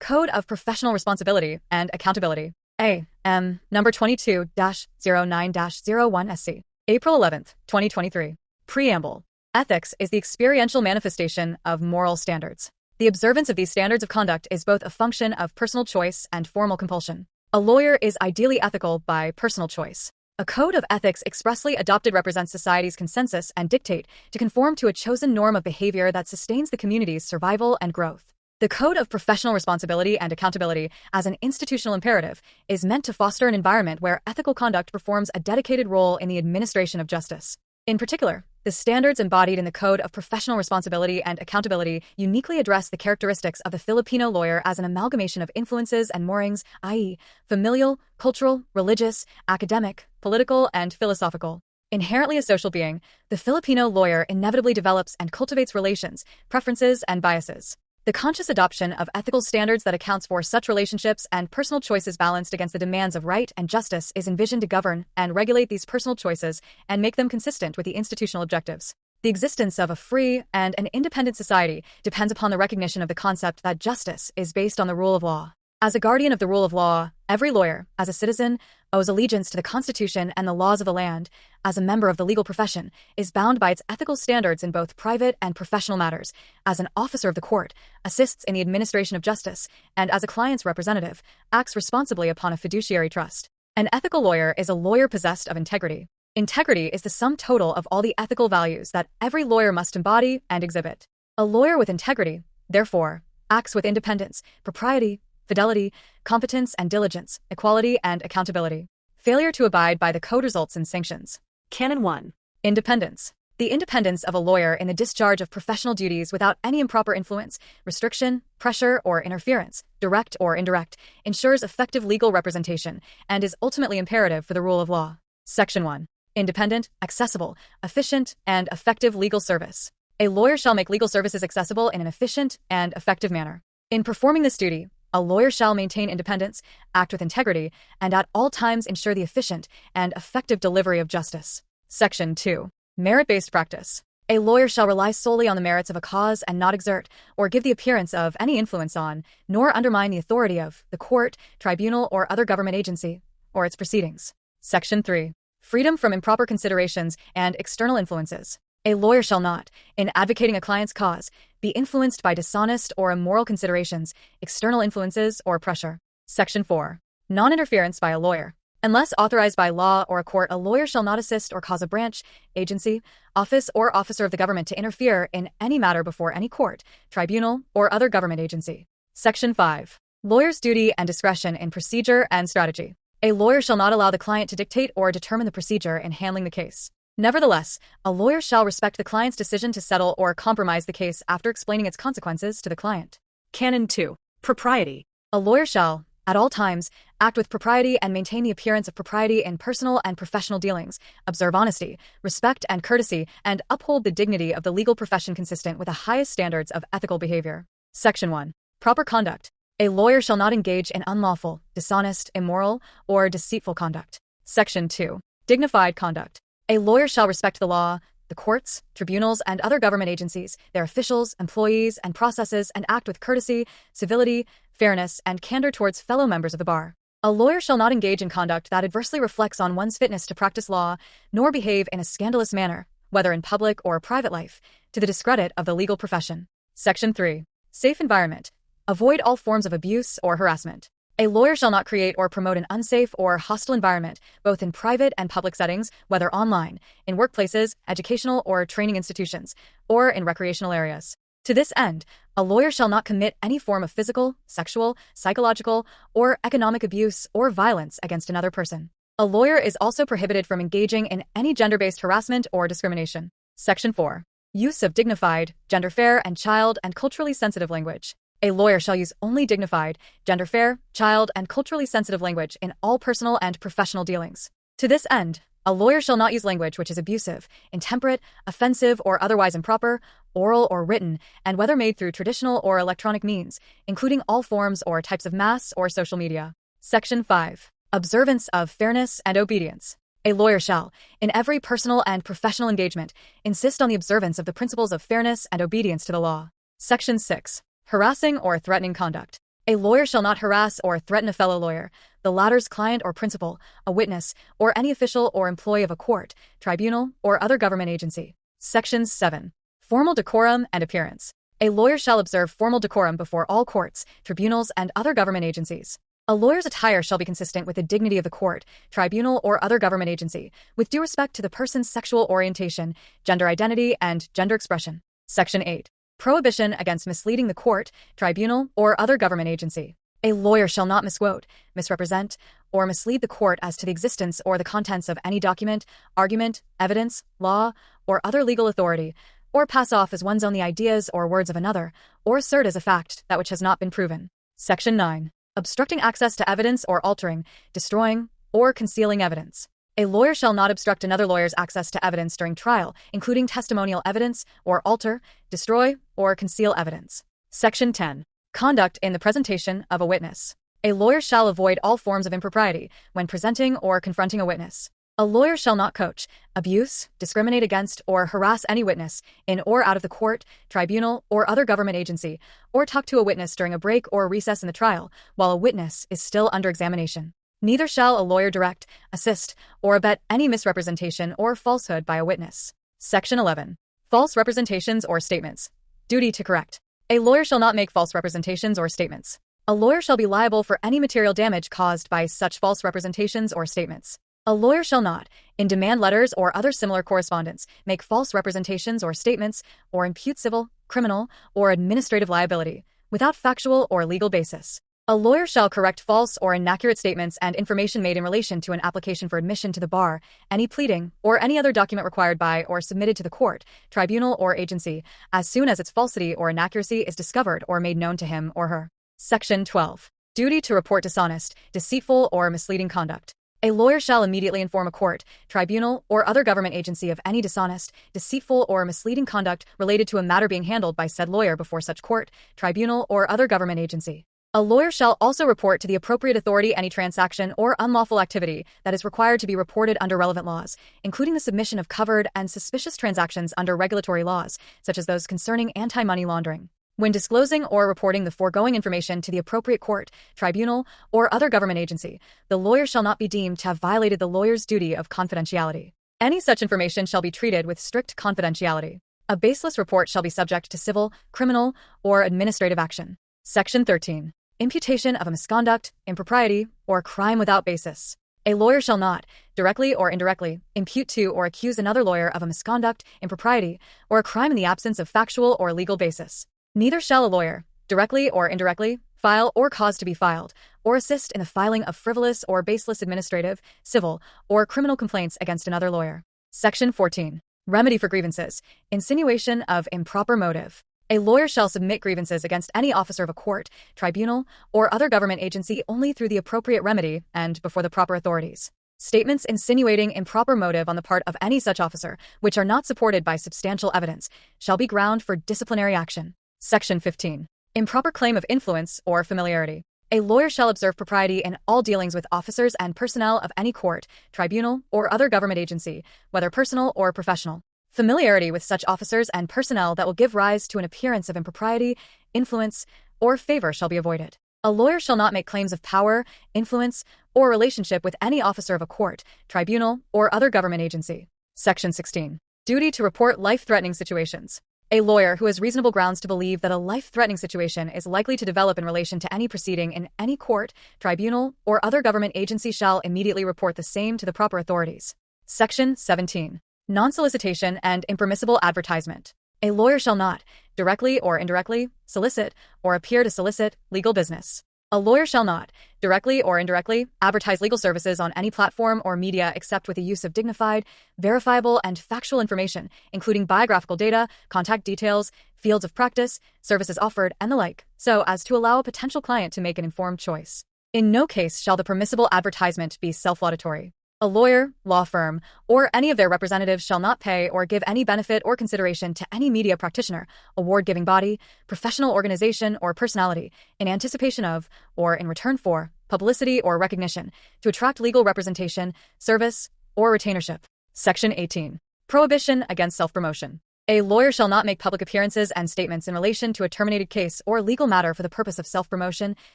Code of Professional Responsibility and Accountability. A.M. Number 22-09-01 SC. April 11th, 2023. Preamble. Ethics is the experiential manifestation of moral standards. The observance of these standards of conduct is both a function of personal choice and formal compulsion. A lawyer is ideally ethical by personal choice. A code of ethics expressly adopted represents society's consensus and dictate to conform to a chosen norm of behavior that sustains the community's survival and growth. The Code of Professional Responsibility and Accountability, as an institutional imperative, is meant to foster an environment where ethical conduct performs a dedicated role in the administration of justice. In particular, the standards embodied in the Code of Professional Responsibility and Accountability uniquely address the characteristics of the Filipino lawyer as an amalgamation of influences and moorings, i.e., familial, cultural, religious, academic, political, and philosophical. Inherently a social being, the Filipino lawyer inevitably develops and cultivates relations, preferences, and biases. The conscious adoption of ethical standards that accounts for such relationships and personal choices balanced against the demands of right and justice is envisioned to govern and regulate these personal choices and make them consistent with the institutional objectives. The existence of a free and an independent society depends upon the recognition of the concept that justice is based on the rule of law. As a guardian of the rule of law, every lawyer, as a citizen, owes allegiance to the Constitution and the laws of the land. As a member of the legal profession, is bound by its ethical standards in both private and professional matters. As an officer of the court, assists in the administration of justice, and as a client's representative, acts responsibly upon a fiduciary trust. An ethical lawyer is a lawyer possessed of integrity. Integrity is the sum total of all the ethical values that every lawyer must embody and exhibit. A lawyer with integrity, therefore, acts with independence, propriety, fidelity, competence and diligence, equality and accountability. Failure to abide by the code results in sanctions. Canon 1. Independence. The independence of a lawyer in the discharge of professional duties without any improper influence, restriction, pressure, or interference, direct or indirect, ensures effective legal representation and is ultimately imperative for the rule of law. Section 1. Independent, accessible, efficient, and effective legal service. A lawyer shall make legal services accessible in an efficient and effective manner. In performing this duty, a lawyer shall maintain independence, act with integrity, and at all times ensure the efficient and effective delivery of justice. Section 2. Merit-based practice. A lawyer shall rely solely on the merits of a cause and not exert or give the appearance of any influence on, nor undermine the authority of, the court, tribunal, or other government agency, or its proceedings. Section 3. Freedom from improper considerations and external influences. A lawyer shall not, in advocating a client's cause, be influenced by dishonest or immoral considerations, external influences, or pressure. Section 4. Non-interference by a lawyer. Unless authorized by law or a court, a lawyer shall not assist or cause a branch, agency, office, or officer of the government to interfere in any matter before any court, tribunal, or other government agency. Section 5. Lawyer's duty and discretion in procedure and strategy. A lawyer shall not allow the client to dictate or determine the procedure in handling the case. Nevertheless, a lawyer shall respect the client's decision to settle or compromise the case after explaining its consequences to the client. Canon 2. Propriety. A lawyer shall, at all times, act with propriety and maintain the appearance of propriety in personal and professional dealings, observe honesty, respect and courtesy, and uphold the dignity of the legal profession consistent with the highest standards of ethical behavior. Section 1. Proper conduct. A lawyer shall not engage in unlawful, dishonest, immoral, or deceitful conduct. Section 2. Dignified conduct. A lawyer shall respect the law, the courts, tribunals, and other government agencies, their officials, employees, and processes, and act with courtesy, civility, fairness, and candor towards fellow members of the bar. A lawyer shall not engage in conduct that adversely reflects on one's fitness to practice law, nor behave in a scandalous manner, whether in public or private life, to the discredit of the legal profession. Section 3. Safe environment. Avoid all forms of abuse or harassment. A lawyer shall not create or promote an unsafe or hostile environment, both in private and public settings, whether online, in workplaces, educational or training institutions, or in recreational areas. To this end, a lawyer shall not commit any form of physical, sexual, psychological, or economic abuse or violence against another person. A lawyer is also prohibited from engaging in any gender-based harassment or discrimination. Section 4. Use of dignified, gender-fair, and child and culturally sensitive language. A lawyer shall use only dignified, gender-fair, child, and culturally sensitive language in all personal and professional dealings. To this end, a lawyer shall not use language which is abusive, intemperate, offensive, or otherwise improper, oral or written, and whether made through traditional or electronic means, including all forms or types of mass or social media. Section 5. Observance of fairness and obedience. A lawyer shall, in every personal and professional engagement, insist on the observance of the principles of fairness and obedience to the law. Section 6. Harassing or threatening conduct. A lawyer shall not harass or threaten a fellow lawyer, the latter's client or principal, a witness, or any official or employee of a court, tribunal, or other government agency. Section 7. Formal decorum and appearance. A lawyer shall observe formal decorum before all courts, tribunals, and other government agencies. A lawyer's attire shall be consistent with the dignity of the court, tribunal, or other government agency, with due respect to the person's sexual orientation, gender identity, and gender expression. Section 8. Prohibition against misleading the court, tribunal, or other government agency. A lawyer shall not misquote, misrepresent, or mislead the court as to the existence or the contents of any document, argument, evidence, law, or other legal authority, or pass off as one's own the ideas or words of another, or assert as a fact that which has not been proven. Section 9. Obstructing access to evidence or altering, destroying, or concealing evidence. A lawyer shall not obstruct another lawyer's access to evidence during trial, including testimonial evidence, or alter, destroy, or conceal evidence. Section 10. Conduct in the presentation of a witness. A lawyer shall avoid all forms of impropriety when presenting or confronting a witness. A lawyer shall not coach, abuse, discriminate against, or harass any witness in or out of the court, tribunal, or other government agency, or talk to a witness during a break or recess in the trial while a witness is still under examination. Neither shall a lawyer direct, assist, or abet any misrepresentation or falsehood by a witness. Section 11. False representations or statements. Duty to correct. A lawyer shall not make false representations or statements. A lawyer shall be liable for any material damage caused by such false representations or statements. A lawyer shall not, in demand letters or other similar correspondence, make false representations or statements, or impute civil, criminal, or administrative liability, without factual or legal basis. A lawyer shall correct false or inaccurate statements and information made in relation to an application for admission to the bar, any pleading, or any other document required by or submitted to the court, tribunal, or agency, as soon as its falsity or inaccuracy is discovered or made known to him or her. Section 12. Duty to report dishonest, deceitful, or misleading conduct. A lawyer shall immediately inform a court, tribunal, or other government agency of any dishonest, deceitful, or misleading conduct related to a matter being handled by said lawyer before such court, tribunal, or other government agency. A lawyer shall also report to the appropriate authority any transaction or unlawful activity that is required to be reported under relevant laws, including the submission of covered and suspicious transactions under regulatory laws, such as those concerning anti-money laundering. When disclosing or reporting the foregoing information to the appropriate court, tribunal, or other government agency, the lawyer shall not be deemed to have violated the lawyer's duty of confidentiality. Any such information shall be treated with strict confidentiality. A baseless report shall be subject to civil, criminal, or administrative action. Section 13. Imputation of a misconduct, impropriety, or crime without basis. A lawyer shall not, directly or indirectly, impute to or accuse another lawyer of a misconduct, impropriety, or a crime in the absence of factual or legal basis. Neither shall a lawyer, directly or indirectly, file or cause to be filed, or assist in the filing of frivolous or baseless administrative, civil, or criminal complaints against another lawyer. Section 14. Remedy for grievances. Insinuation of improper motive. A lawyer shall submit grievances against any officer of a court, tribunal, or other government agency only through the appropriate remedy and before the proper authorities. Statements insinuating improper motive on the part of any such officer, which are not supported by substantial evidence, shall be ground for disciplinary action. Section 15. Improper claim of influence or familiarity. A lawyer shall observe propriety in all dealings with officers and personnel of any court, tribunal, or other government agency, whether personal or professional. Familiarity with such officers and personnel that will give rise to an appearance of impropriety, influence, or favor shall be avoided. A lawyer shall not make claims of power, influence, or relationship with any officer of a court, tribunal, or other government agency. Section 16. Duty to report life-threatening situations. A lawyer who has reasonable grounds to believe that a life-threatening situation is likely to develop in relation to any proceeding in any court, tribunal, or other government agency shall immediately report the same to the proper authorities. Section 17. Non-solicitation and impermissible advertisement. A lawyer shall not, directly or indirectly, solicit or appear to solicit legal business. A lawyer shall not, directly or indirectly, advertise legal services on any platform or media except with the use of dignified, verifiable, and factual information, including biographical data, contact details, fields of practice, services offered, and the like, so as to allow a potential client to make an informed choice. In no case shall the permissible advertisement be self-laudatory. A lawyer, law firm, or any of their representatives shall not pay or give any benefit or consideration to any media practitioner, award-giving body, professional organization, or personality in anticipation of, or in return for, publicity or recognition, to attract legal representation, service, or retainership. Section 18. Prohibition against self-promotion. A lawyer shall not make public appearances and statements in relation to a terminated case or legal matter for the purpose of self-promotion,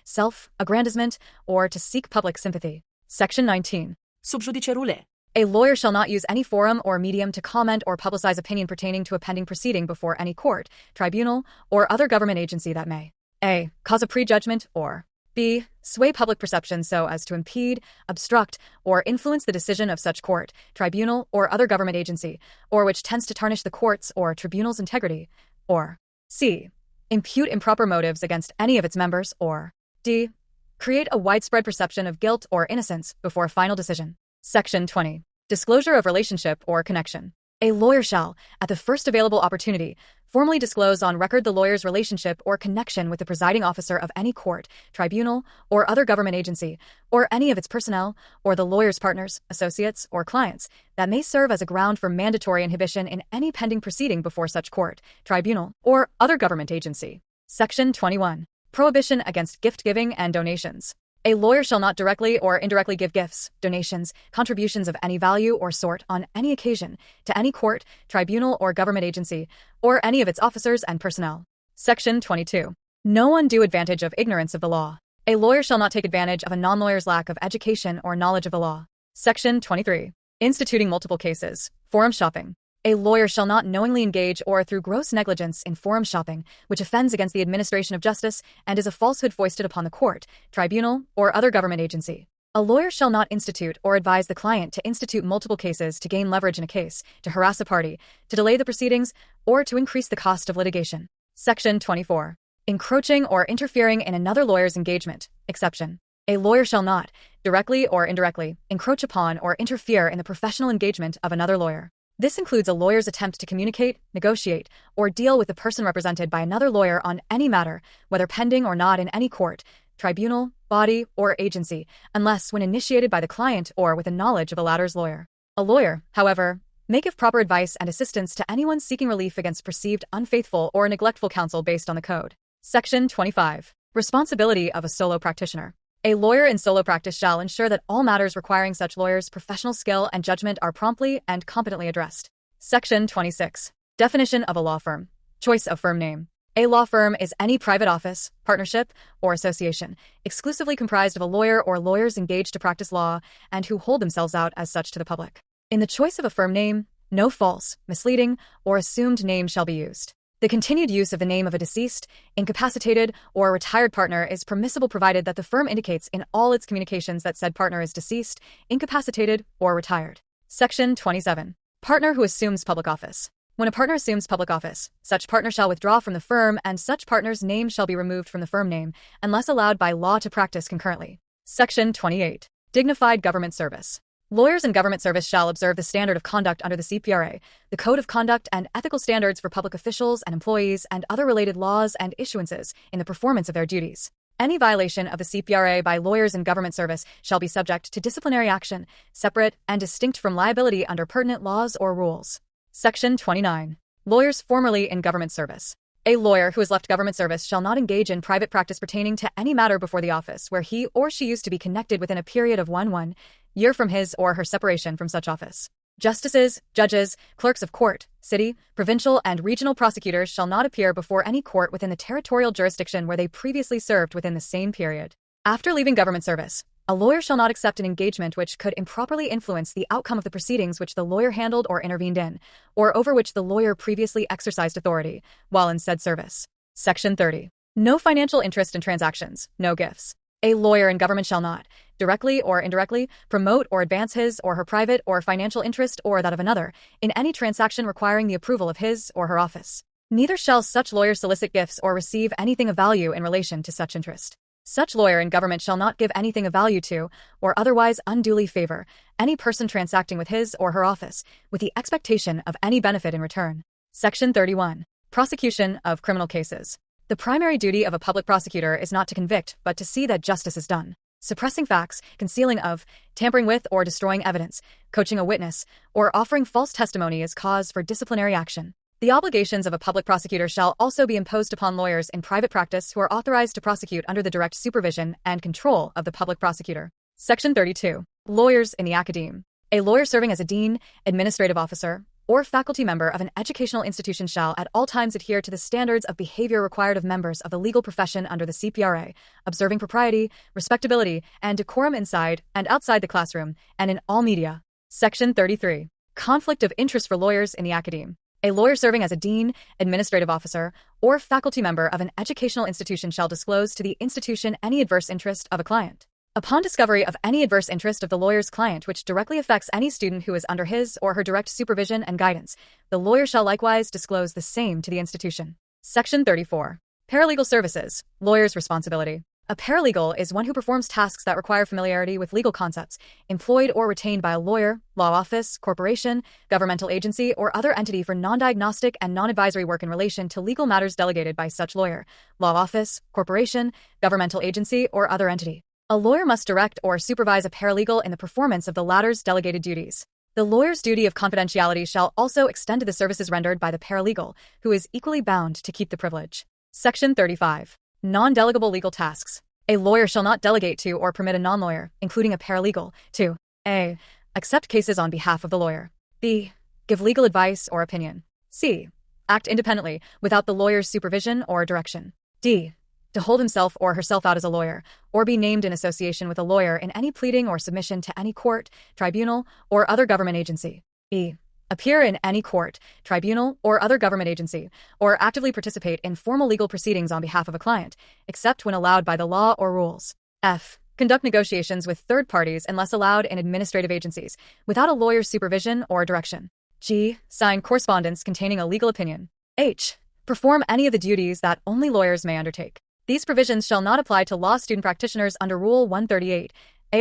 self-aggrandizement, or to seek public sympathy. Section 19. Sub judice rule. A lawyer shall not use any forum or medium to comment or publicize opinion pertaining to a pending proceeding before any court, tribunal, or other government agency that may a. Cause a prejudgment or b. Sway public perception so as to impede, obstruct, or influence the decision of such court, tribunal, or other government agency, or which tends to tarnish the court's or tribunal's integrity, or c. Impute improper motives against any of its members, or d. Create a widespread perception of guilt or innocence before a final decision. Section 20. Disclosure of relationship or connection. A lawyer shall, at the first available opportunity, formally disclose on record the lawyer's relationship or connection with the presiding officer of any court, tribunal, or other government agency, or any of its personnel, or the lawyer's partners, associates, or clients, that may serve as a ground for mandatory inhibition in any pending proceeding before such court, tribunal, or other government agency. Section 21. Prohibition against gift-giving and donations. A lawyer shall not directly or indirectly give gifts, donations, contributions of any value or sort on any occasion to any court, tribunal, or government agency, or any of its officers and personnel. Section 22. No undue advantage of ignorance of the law. A lawyer shall not take advantage of a non-lawyer's lack of education or knowledge of the law. Section 23. Instituting multiple cases. Forum shopping. A lawyer shall not knowingly engage or through gross negligence in forum shopping, which offends against the administration of justice and is a falsehood foisted upon the court, tribunal, or other government agency. A lawyer shall not institute or advise the client to institute multiple cases to gain leverage in a case, to harass a party, to delay the proceedings, or to increase the cost of litigation. Section 24. Encroaching or interfering in another lawyer's engagement. Exception. A lawyer shall not, directly or indirectly, encroach upon or interfere in the professional engagement of another lawyer. This includes a lawyer's attempt to communicate, negotiate, or deal with the person represented by another lawyer on any matter, whether pending or not in any court, tribunal, body, or agency, unless when initiated by the client or with the knowledge of a latter's lawyer. A lawyer, however, may give proper advice and assistance to anyone seeking relief against perceived unfaithful or neglectful counsel based on the code. Section 25. Responsibility of a solo practitioner. A lawyer in solo practice shall ensure that all matters requiring such lawyer's professional skill and judgment are promptly and competently addressed. Section 26. Definition of a law firm. Choice of firm name. A law firm is any private office, partnership, or association, exclusively comprised of a lawyer or lawyers engaged to practice law and who hold themselves out as such to the public. In the choice of a firm name, no false, misleading, or assumed name shall be used. The continued use of the name of a deceased, incapacitated, or retired partner is permissible provided that the firm indicates in all its communications that said partner is deceased, incapacitated, or retired. Section 27. Partner who assumes public office. When a partner assumes public office, such partner shall withdraw from the firm and such partner's name shall be removed from the firm name, unless allowed by law to practice concurrently. Section 28. Dignified government service. Lawyers in government service shall observe the standard of conduct under the CPRA, the Code of Conduct and ethical standards for public officials and employees and other related laws and issuances in the performance of their duties. Any violation of the CPRA by lawyers in government service shall be subject to disciplinary action, separate and distinct from liability under pertinent laws or rules. Section 29. Lawyers formerly in government service. A lawyer who has left government service shall not engage in private practice pertaining to any matter before the office where he or she used to be connected within a period of 1 year from his or her separation from such office. Justices, judges, clerks of court, city, provincial, and regional prosecutors shall not appear before any court within the territorial jurisdiction where they previously served within the same period. After leaving government service, a lawyer shall not accept an engagement which could improperly influence the outcome of the proceedings which the lawyer handled or intervened in, or over which the lawyer previously exercised authority, while in said service. Section 30. No financial interest in transactions, no gifts. A lawyer in government shall not, directly or indirectly, promote or advance his or her private or financial interest or that of another, in any transaction requiring the approval of his or her office. Neither shall such lawyer solicit gifts or receive anything of value in relation to such interest. Such lawyer in government shall not give anything of value to, or otherwise unduly favor, any person transacting with his or her office, with the expectation of any benefit in return. Section 31. Prosecution of criminal cases. The primary duty of a public prosecutor is not to convict, but to see that justice is done. Suppressing facts, concealing of, tampering with or destroying evidence, coaching a witness, or offering false testimony is cause for disciplinary action. The obligations of a public prosecutor shall also be imposed upon lawyers in private practice who are authorized to prosecute under the direct supervision and control of the public prosecutor. Section 32. Lawyers in the academe. A lawyer serving as a dean, administrative officer, or faculty member of an educational institution shall at all times adhere to the standards of behavior required of members of the legal profession under the CPRA, observing propriety, respectability, and decorum inside and outside the classroom, and in all media. Section 33. Conflict of interest for lawyers in the academe. A lawyer serving as a dean, administrative officer, or faculty member of an educational institution shall disclose to the institution any adverse interest of a client. Upon discovery of any adverse interest of the lawyer's client which directly affects any student who is under his or her direct supervision and guidance, the lawyer shall likewise disclose the same to the institution. Section 34. Paralegal services. Lawyer's responsibility. A paralegal is one who performs tasks that require familiarity with legal concepts, employed or retained by a lawyer, law office, corporation, governmental agency, or other entity for non-diagnostic and non-advisory work in relation to legal matters delegated by such lawyer, law office, corporation, governmental agency, or other entity. A lawyer must direct or supervise a paralegal in the performance of the latter's delegated duties. The lawyer's duty of confidentiality shall also extend to the services rendered by the paralegal, who is equally bound to keep the privilege. Section 35. Non-delegable legal tasks. A lawyer shall not delegate to or permit a non-lawyer, including a paralegal, to a. Accept cases on behalf of the lawyer. b. Give legal advice or opinion. c. Act independently, without the lawyer's supervision or direction. d. To hold himself or herself out as a lawyer, or be named in association with a lawyer in any pleading or submission to any court, tribunal, or other government agency. e. Appear in any court, tribunal, or other government agency, or actively participate in formal legal proceedings on behalf of a client, except when allowed by the law or rules. f. Conduct negotiations with third parties unless allowed in administrative agencies, without a lawyer's supervision or direction. g. Sign correspondence containing a legal opinion. h. Perform any of the duties that only lawyers may undertake. These provisions shall not apply to law student practitioners under Rule 138A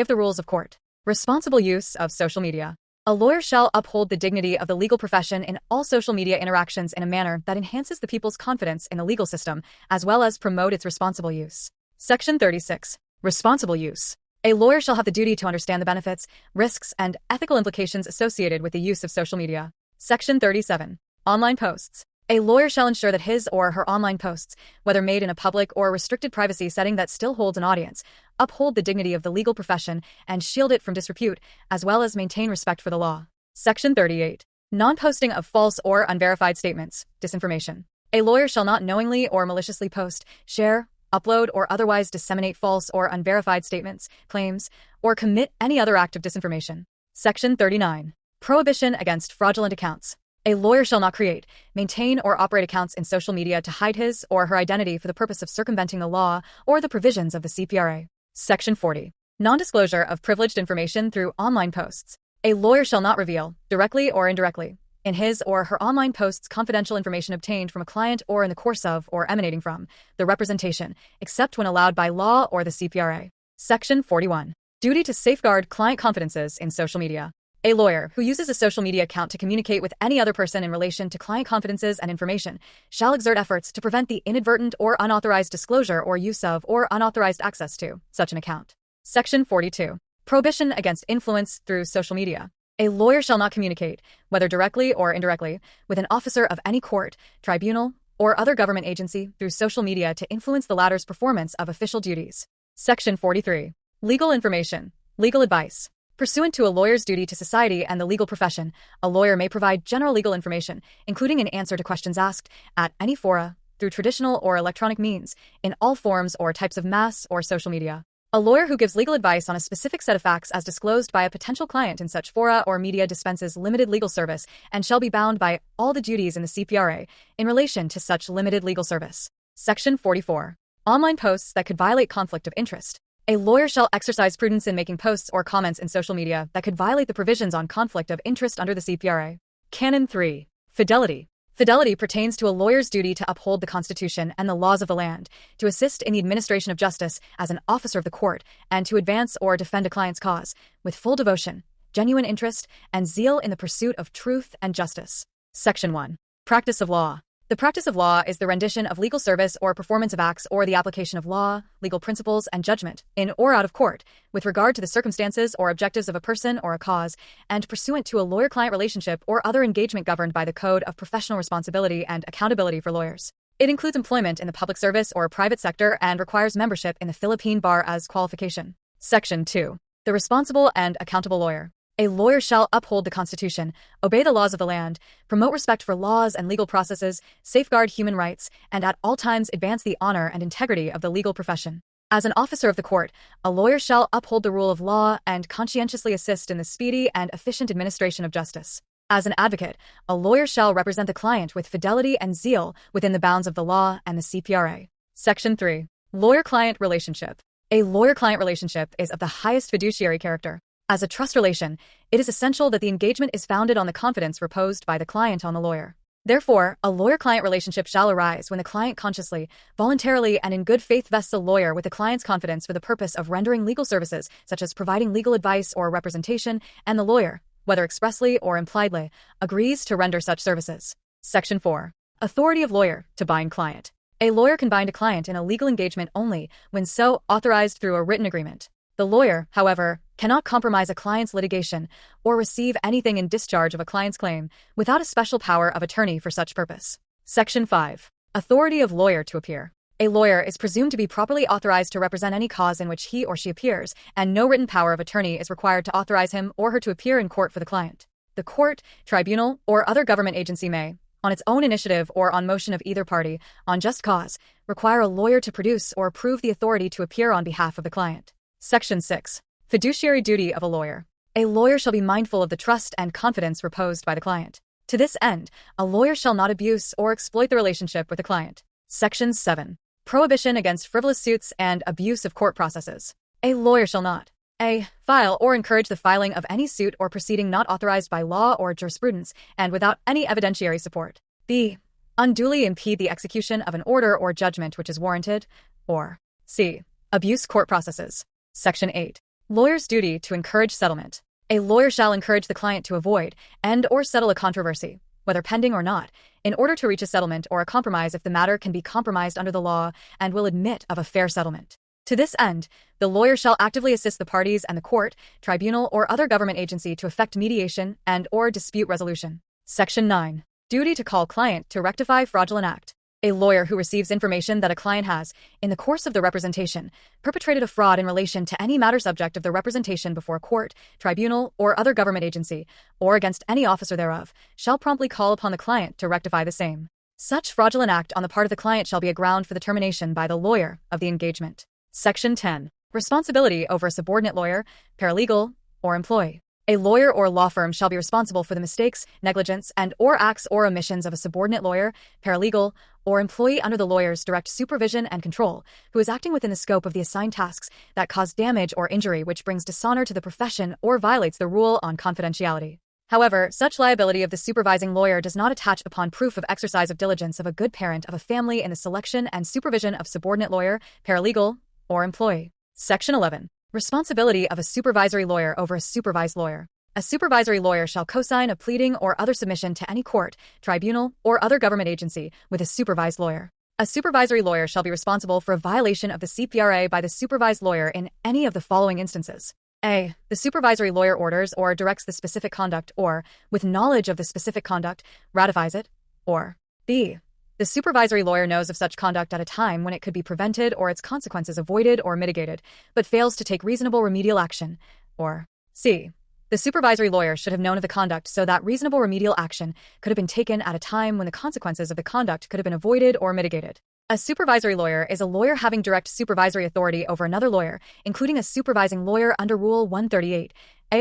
of the Rules of Court. Responsible use of social media. A lawyer shall uphold the dignity of the legal profession in all social media interactions in a manner that enhances the people's confidence in the legal system, as well as promote its responsible use. Section 36. Responsible use. A lawyer shall have the duty to understand the benefits, risks, and ethical implications associated with the use of social media. Section 37. Online posts. A lawyer shall ensure that his or her online posts, whether made in a public or restricted privacy setting that still holds an audience, uphold the dignity of the legal profession and shield it from disrepute, as well as maintain respect for the law. Section 38. Non-posting of false or unverified statements, disinformation. A lawyer shall not knowingly or maliciously post, share, upload, or otherwise disseminate false or unverified statements, claims, or commit any other act of disinformation. Section 39. Prohibition against fraudulent accounts. A lawyer shall not create, maintain, or operate accounts in social media to hide his or her identity for the purpose of circumventing the law or the provisions of the CPRA. Section 40. Non-disclosure of privileged information through online posts. A lawyer shall not reveal, directly or indirectly, in his or her online posts confidential information obtained from a client or in the course of or emanating from the representation, except when allowed by law or the CPRA. Section 41. Duty to safeguard client confidences in social media. A lawyer who uses a social media account to communicate with any other person in relation to client confidences and information shall exert efforts to prevent the inadvertent or unauthorized disclosure or use of or unauthorized access to such an account. Section 42. Prohibition against influence through social media. A lawyer shall not communicate, whether directly or indirectly, with an officer of any court, tribunal, or other government agency through social media to influence the latter's performance of official duties. Section 43. Legal information. Legal advice. Pursuant to a lawyer's duty to society and the legal profession, a lawyer may provide general legal information, including in answer to questions asked, at any fora, through traditional or electronic means, in all forms or types of mass or social media. A lawyer who gives legal advice on a specific set of facts as disclosed by a potential client in such fora or media dispenses limited legal service and shall be bound by all the duties in the CPRA in relation to such limited legal service. Section 44. Online posts that could violate conflict of interest. A lawyer shall exercise prudence in making posts or comments in social media that could violate the provisions on conflict of interest under the CPRA. Canon 3. Fidelity. Fidelity pertains to a lawyer's duty to uphold the Constitution and the laws of the land, to assist in the administration of justice as an officer of the court, and to advance or defend a client's cause, with full devotion, genuine interest, and zeal in the pursuit of truth and justice. Section 1. Practice of law. The practice of law is the rendition of legal service or performance of acts or the application of law, legal principles, and judgment, in or out of court, with regard to the circumstances or objectives of a person or a cause, and pursuant to a lawyer-client relationship or other engagement governed by the Code of Professional Responsibility and Accountability for Lawyers. It includes employment in the public service or private sector and requires membership in the Philippine Bar as qualification. Section 2. The responsible and accountable lawyer. A lawyer shall uphold the Constitution, obey the laws of the land, promote respect for laws and legal processes, safeguard human rights, and at all times advance the honor and integrity of the legal profession. As an officer of the court, a lawyer shall uphold the rule of law and conscientiously assist in the speedy and efficient administration of justice. As an advocate, a lawyer shall represent the client with fidelity and zeal within the bounds of the law and the CPRA. Section 3. Lawyer-client relationship. A lawyer-client relationship is of the highest fiduciary character. As a trust relation, it is essential that the engagement is founded on the confidence reposed by the client on the lawyer. Therefore, a lawyer-client relationship shall arise when the client consciously, voluntarily, and in good faith vests a lawyer with the client's confidence for the purpose of rendering legal services, such as providing legal advice or representation, and the lawyer, whether expressly or impliedly, agrees to render such services. Section 4. Authority of lawyer to bind client. A lawyer can bind a client in a legal engagement only when so authorized through a written agreement. The lawyer, however, cannot compromise a client's litigation or receive anything in discharge of a client's claim without a special power of attorney for such purpose. Section 5. Authority of lawyer to appear. A lawyer is presumed to be properly authorized to represent any cause in which he or she appears, and no written power of attorney is required to authorize him or her to appear in court for the client. The court, tribunal, or other government agency may, on its own initiative or on motion of either party, on just cause, require a lawyer to produce or prove the authority to appear on behalf of the client. Section 6. Fiduciary duty of a lawyer. A lawyer shall be mindful of the trust and confidence reposed by the client. To this end, a lawyer shall not abuse or exploit the relationship with the client. Section 7. Prohibition against frivolous suits and abuse of court processes. A lawyer shall not a. File or encourage the filing of any suit or proceeding not authorized by law or jurisprudence and without any evidentiary support. B. Unduly impede the execution of an order or judgment which is warranted. Or C. Abuse court processes. Section 8. Lawyer's duty to encourage settlement. A lawyer shall encourage the client to avoid and or settle a controversy, whether pending or not, in order to reach a settlement or a compromise if the matter can be compromised under the law and will admit of a fair settlement. To this end, the lawyer shall actively assist the parties and the court, tribunal, or other government agency to effect mediation and or dispute resolution. Section 9. Duty to call client to rectify fraudulent act. A lawyer who receives information that a client has, in the course of the representation, perpetrated a fraud in relation to any matter subject of the representation before a court, tribunal, or other government agency, or against any officer thereof, shall promptly call upon the client to rectify the same. Such fraudulent act on the part of the client shall be a ground for the termination by the lawyer of the engagement. Section 10. Responsibility over a subordinate lawyer, paralegal, or employee. A lawyer or law firm shall be responsible for the mistakes, negligence, and or acts or omissions of a subordinate lawyer, paralegal, or employee under the lawyer's direct supervision and control, who is acting within the scope of the assigned tasks that cause damage or injury which brings dishonor to the profession or violates the rule on confidentiality. However, such liability of the supervising lawyer does not attach upon proof of exercise of diligence of a good parent of a family in the selection and supervision of subordinate lawyer, paralegal, or employee. Section 11. Responsibility of a supervisory lawyer over a supervised lawyer. A supervisory lawyer shall co-sign a pleading or other submission to any court, tribunal, or other government agency with a supervised lawyer. A supervisory lawyer shall be responsible for a violation of the CPRA by the supervised lawyer in any of the following instances. A. The supervisory lawyer orders or directs the specific conduct or, with knowledge of the specific conduct, ratifies it. Or B. The supervisory lawyer knows of such conduct at a time when it could be prevented or its consequences avoided or mitigated, but fails to take reasonable remedial action. Or C. The supervisory lawyer should have known of the conduct so that reasonable remedial action could have been taken at a time when the consequences of the conduct could have been avoided or mitigated. A supervisory lawyer is a lawyer having direct supervisory authority over another lawyer, including a supervising lawyer under Rule 138A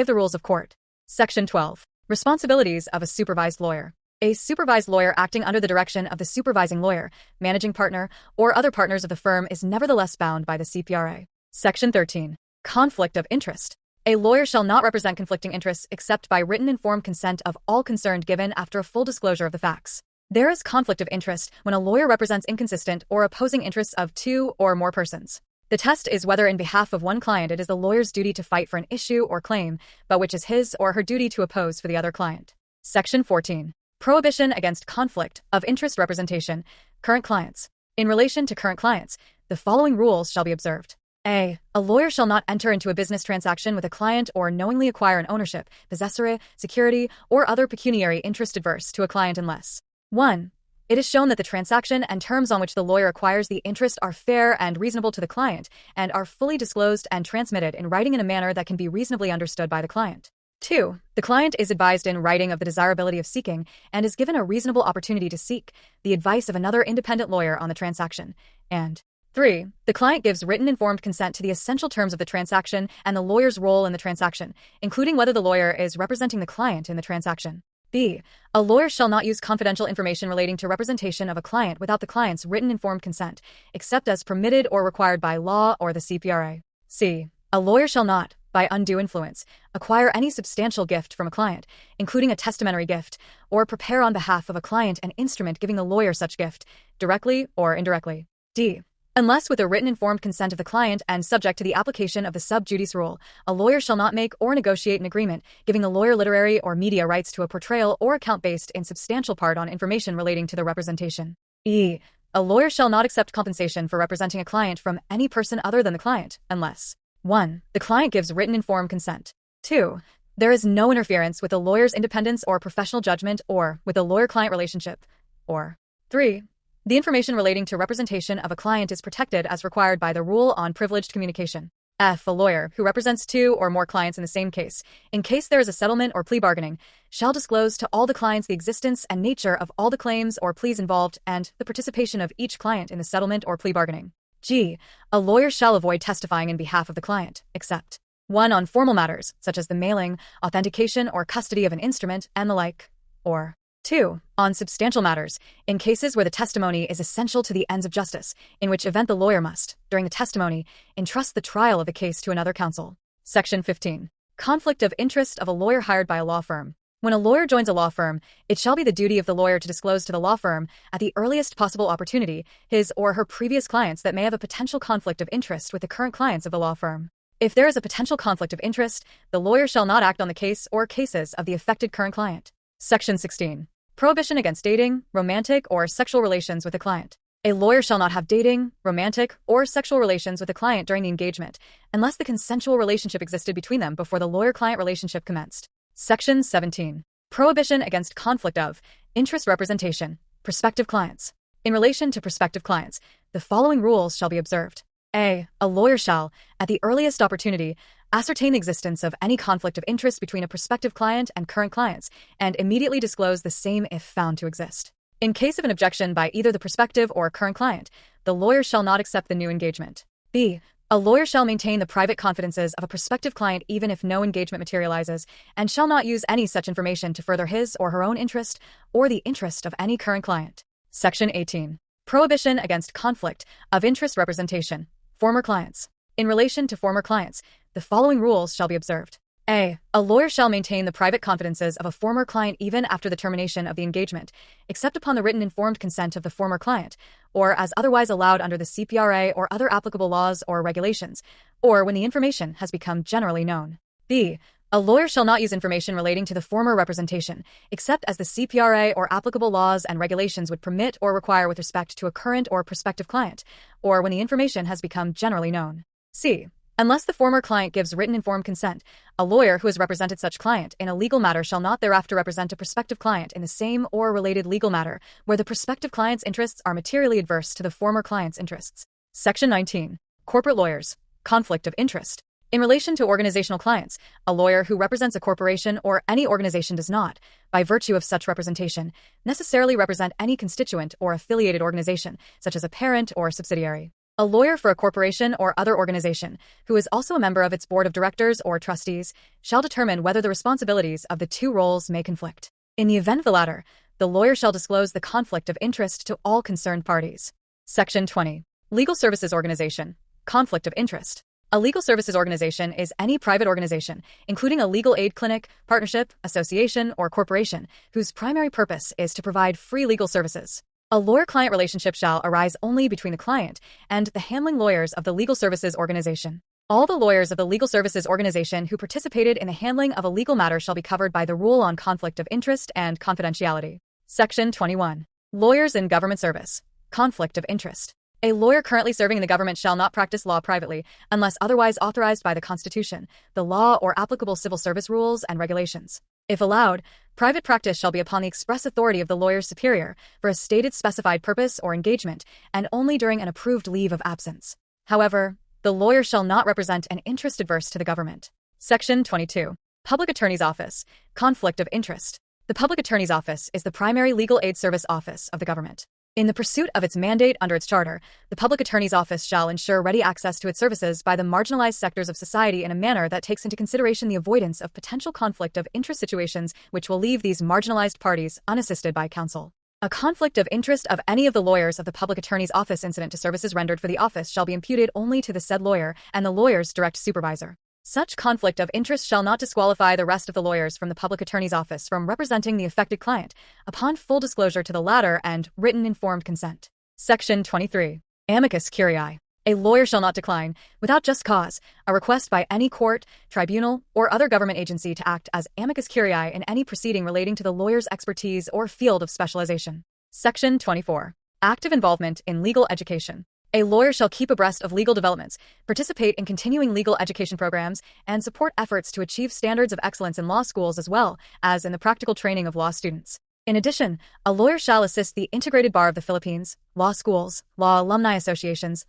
of the Rules of Court. Section 12. Responsibilities of a supervised lawyer. A supervised lawyer acting under the direction of the supervising lawyer, managing partner, or other partners of the firm is nevertheless bound by the CPRA. Section 13. Conflict of interest. A lawyer shall not represent conflicting interests except by written informed consent of all concerned given after a full disclosure of the facts. There is conflict of interest when a lawyer represents inconsistent or opposing interests of two or more persons. The test is whether in behalf of one client it is the lawyer's duty to fight for an issue or claim, but which is his or her duty to oppose for the other client. Section 14. Prohibition against conflict of interest representation. Current clients. In relation to current clients, the following rules shall be observed. A. A lawyer shall not enter into a business transaction with a client or knowingly acquire an ownership, possessory, security, or other pecuniary interest adverse to a client unless 1. It is shown that the transaction and terms on which the lawyer acquires the interest are fair and reasonable to the client and are fully disclosed and transmitted in writing in a manner that can be reasonably understood by the client. 2. The client is advised in writing of the desirability of seeking and is given a reasonable opportunity to seek the advice of another independent lawyer on the transaction. And 3. The client gives written informed consent to the essential terms of the transaction and the lawyer's role in the transaction, including whether the lawyer is representing the client in the transaction. B. A lawyer shall not use confidential information relating to representation of a client without the client's written informed consent, except as permitted or required by law or the CPRA. C. A lawyer shall not, by undue influence, acquire any substantial gift from a client, including a testamentary gift, or prepare on behalf of a client an instrument giving the lawyer such gift, directly or indirectly. D. Unless with the written informed consent of the client and subject to the application of the sub judice rule, a lawyer shall not make or negotiate an agreement giving the lawyer literary or media rights to a portrayal or account based in substantial part on information relating to the representation. E. A lawyer shall not accept compensation for representing a client from any person other than the client, unless 1. The client gives written informed consent. 2. There is no interference with the lawyer's independence or professional judgment or with the lawyer-client relationship. Or 3. The information relating to representation of a client is protected as required by the rule on privileged communication. F. A lawyer who represents 2 or more clients in the same case, in case there is a settlement or plea bargaining, shall disclose to all the clients the existence and nature of all the claims or pleas involved and the participation of each client in the settlement or plea bargaining. G. A lawyer shall avoid testifying in behalf of the client, except 1. On formal matters, such as the mailing, authentication, or custody of an instrument, and the like. Or 2. On substantial matters, in cases where the testimony is essential to the ends of justice, in which event the lawyer must, during the testimony, entrust the trial of the case to another counsel. Section 15. Conflict of interest of a lawyer hired by a law firm. When a lawyer joins a law firm, it shall be the duty of the lawyer to disclose to the law firm, at the earliest possible opportunity, his or her previous clients that may have a potential conflict of interest with the current clients of the law firm. If there is a potential conflict of interest, the lawyer shall not act on the case or cases of the affected current client. Section 16. Prohibition against dating, romantic, or sexual relations with a client. A lawyer shall not have dating, romantic, or sexual relations with a client during the engagement, unless the consensual relationship existed between them before the lawyer-client relationship commenced. Section 17. Prohibition against conflict of interest representation. Prospective clients. In relation to prospective clients, the following rules shall be observed. A. A lawyer shall, at the earliest opportunity, ascertain the existence of any conflict of interest between a prospective client and current clients, and immediately disclose the same if found to exist. In case of an objection by either the prospective or current client, the lawyer shall not accept the new engagement. B. A lawyer shall maintain the private confidences of a prospective client even if no engagement materializes, and shall not use any such information to further his or her own interest or the interest of any current client. Section 18. Prohibition against conflict of interest representation. Former clients. In relation to former clients, the following rules shall be observed. A. A lawyer shall maintain the private confidences of a former client even after the termination of the engagement, except upon the written informed consent of the former client, or as otherwise allowed under the CPRA or other applicable laws or regulations, or when the information has become generally known. B. A lawyer shall not use information relating to the former representation, except as the CPRA or applicable laws and regulations would permit or require with respect to a current or prospective client, or when the information has become generally known. C. Unless the former client gives written informed consent, a lawyer who has represented such client in a legal matter shall not thereafter represent a prospective client in the same or related legal matter where the prospective client's interests are materially adverse to the former client's interests. Section 19. Corporate lawyers. Conflict of interest. In relation to organizational clients, a lawyer who represents a corporation or any organization does not, by virtue of such representation, necessarily represent any constituent or affiliated organization, such as a parent or subsidiary. A lawyer for a corporation or other organization, who is also a member of its board of directors or trustees, shall determine whether the responsibilities of the two roles may conflict. In the event of the latter, the lawyer shall disclose the conflict of interest to all concerned parties. Section 20. Legal Services Organization. Conflict of interest. A legal services organization is any private organization, including a legal aid clinic, partnership, association, or corporation, whose primary purpose is to provide free legal services. A lawyer-client relationship shall arise only between the client and the handling lawyers of the legal services organization. All the lawyers of the legal services organization who participated in the handling of a legal matter shall be covered by the rule on conflict of interest and confidentiality. Section 21. Lawyers in government service. Conflict of interest. A lawyer currently serving in the government shall not practice law privately unless otherwise authorized by the Constitution, the law, or applicable civil service rules and regulations. If allowed, private practice shall be upon the express authority of the lawyer's superior for a stated specified purpose or engagement, and only during an approved leave of absence. However, the lawyer shall not represent an interest adverse to the government. Section 22. Public Attorney's Office. Conflict of interest. The Public Attorney's Office is the primary legal aid service office of the government. In the pursuit of its mandate under its charter, the Public Attorney's Office shall ensure ready access to its services by the marginalized sectors of society in a manner that takes into consideration the avoidance of potential conflict of interest situations which will leave these marginalized parties unassisted by counsel. A conflict of interest of any of the lawyers of the Public Attorney's Office incident to services rendered for the office shall be imputed only to the said lawyer and the lawyer's direct supervisor. Such conflict of interest shall not disqualify the rest of the lawyers from the Public Attorney's Office from representing the affected client, upon full disclosure to the latter and written informed consent. Section 23. Amicus curiae. A lawyer shall not decline, without just cause, a request by any court, tribunal, or other government agency to act as amicus curiae in any proceeding relating to the lawyer's expertise or field of specialization. Section 24. Active involvement in legal education. A lawyer shall keep abreast of legal developments, participate in continuing legal education programs, and support efforts to achieve standards of excellence in law schools as well as in the practical training of law students. In addition, a lawyer shall assist the Integrated Bar of the Philippines, law schools, law alumni associations,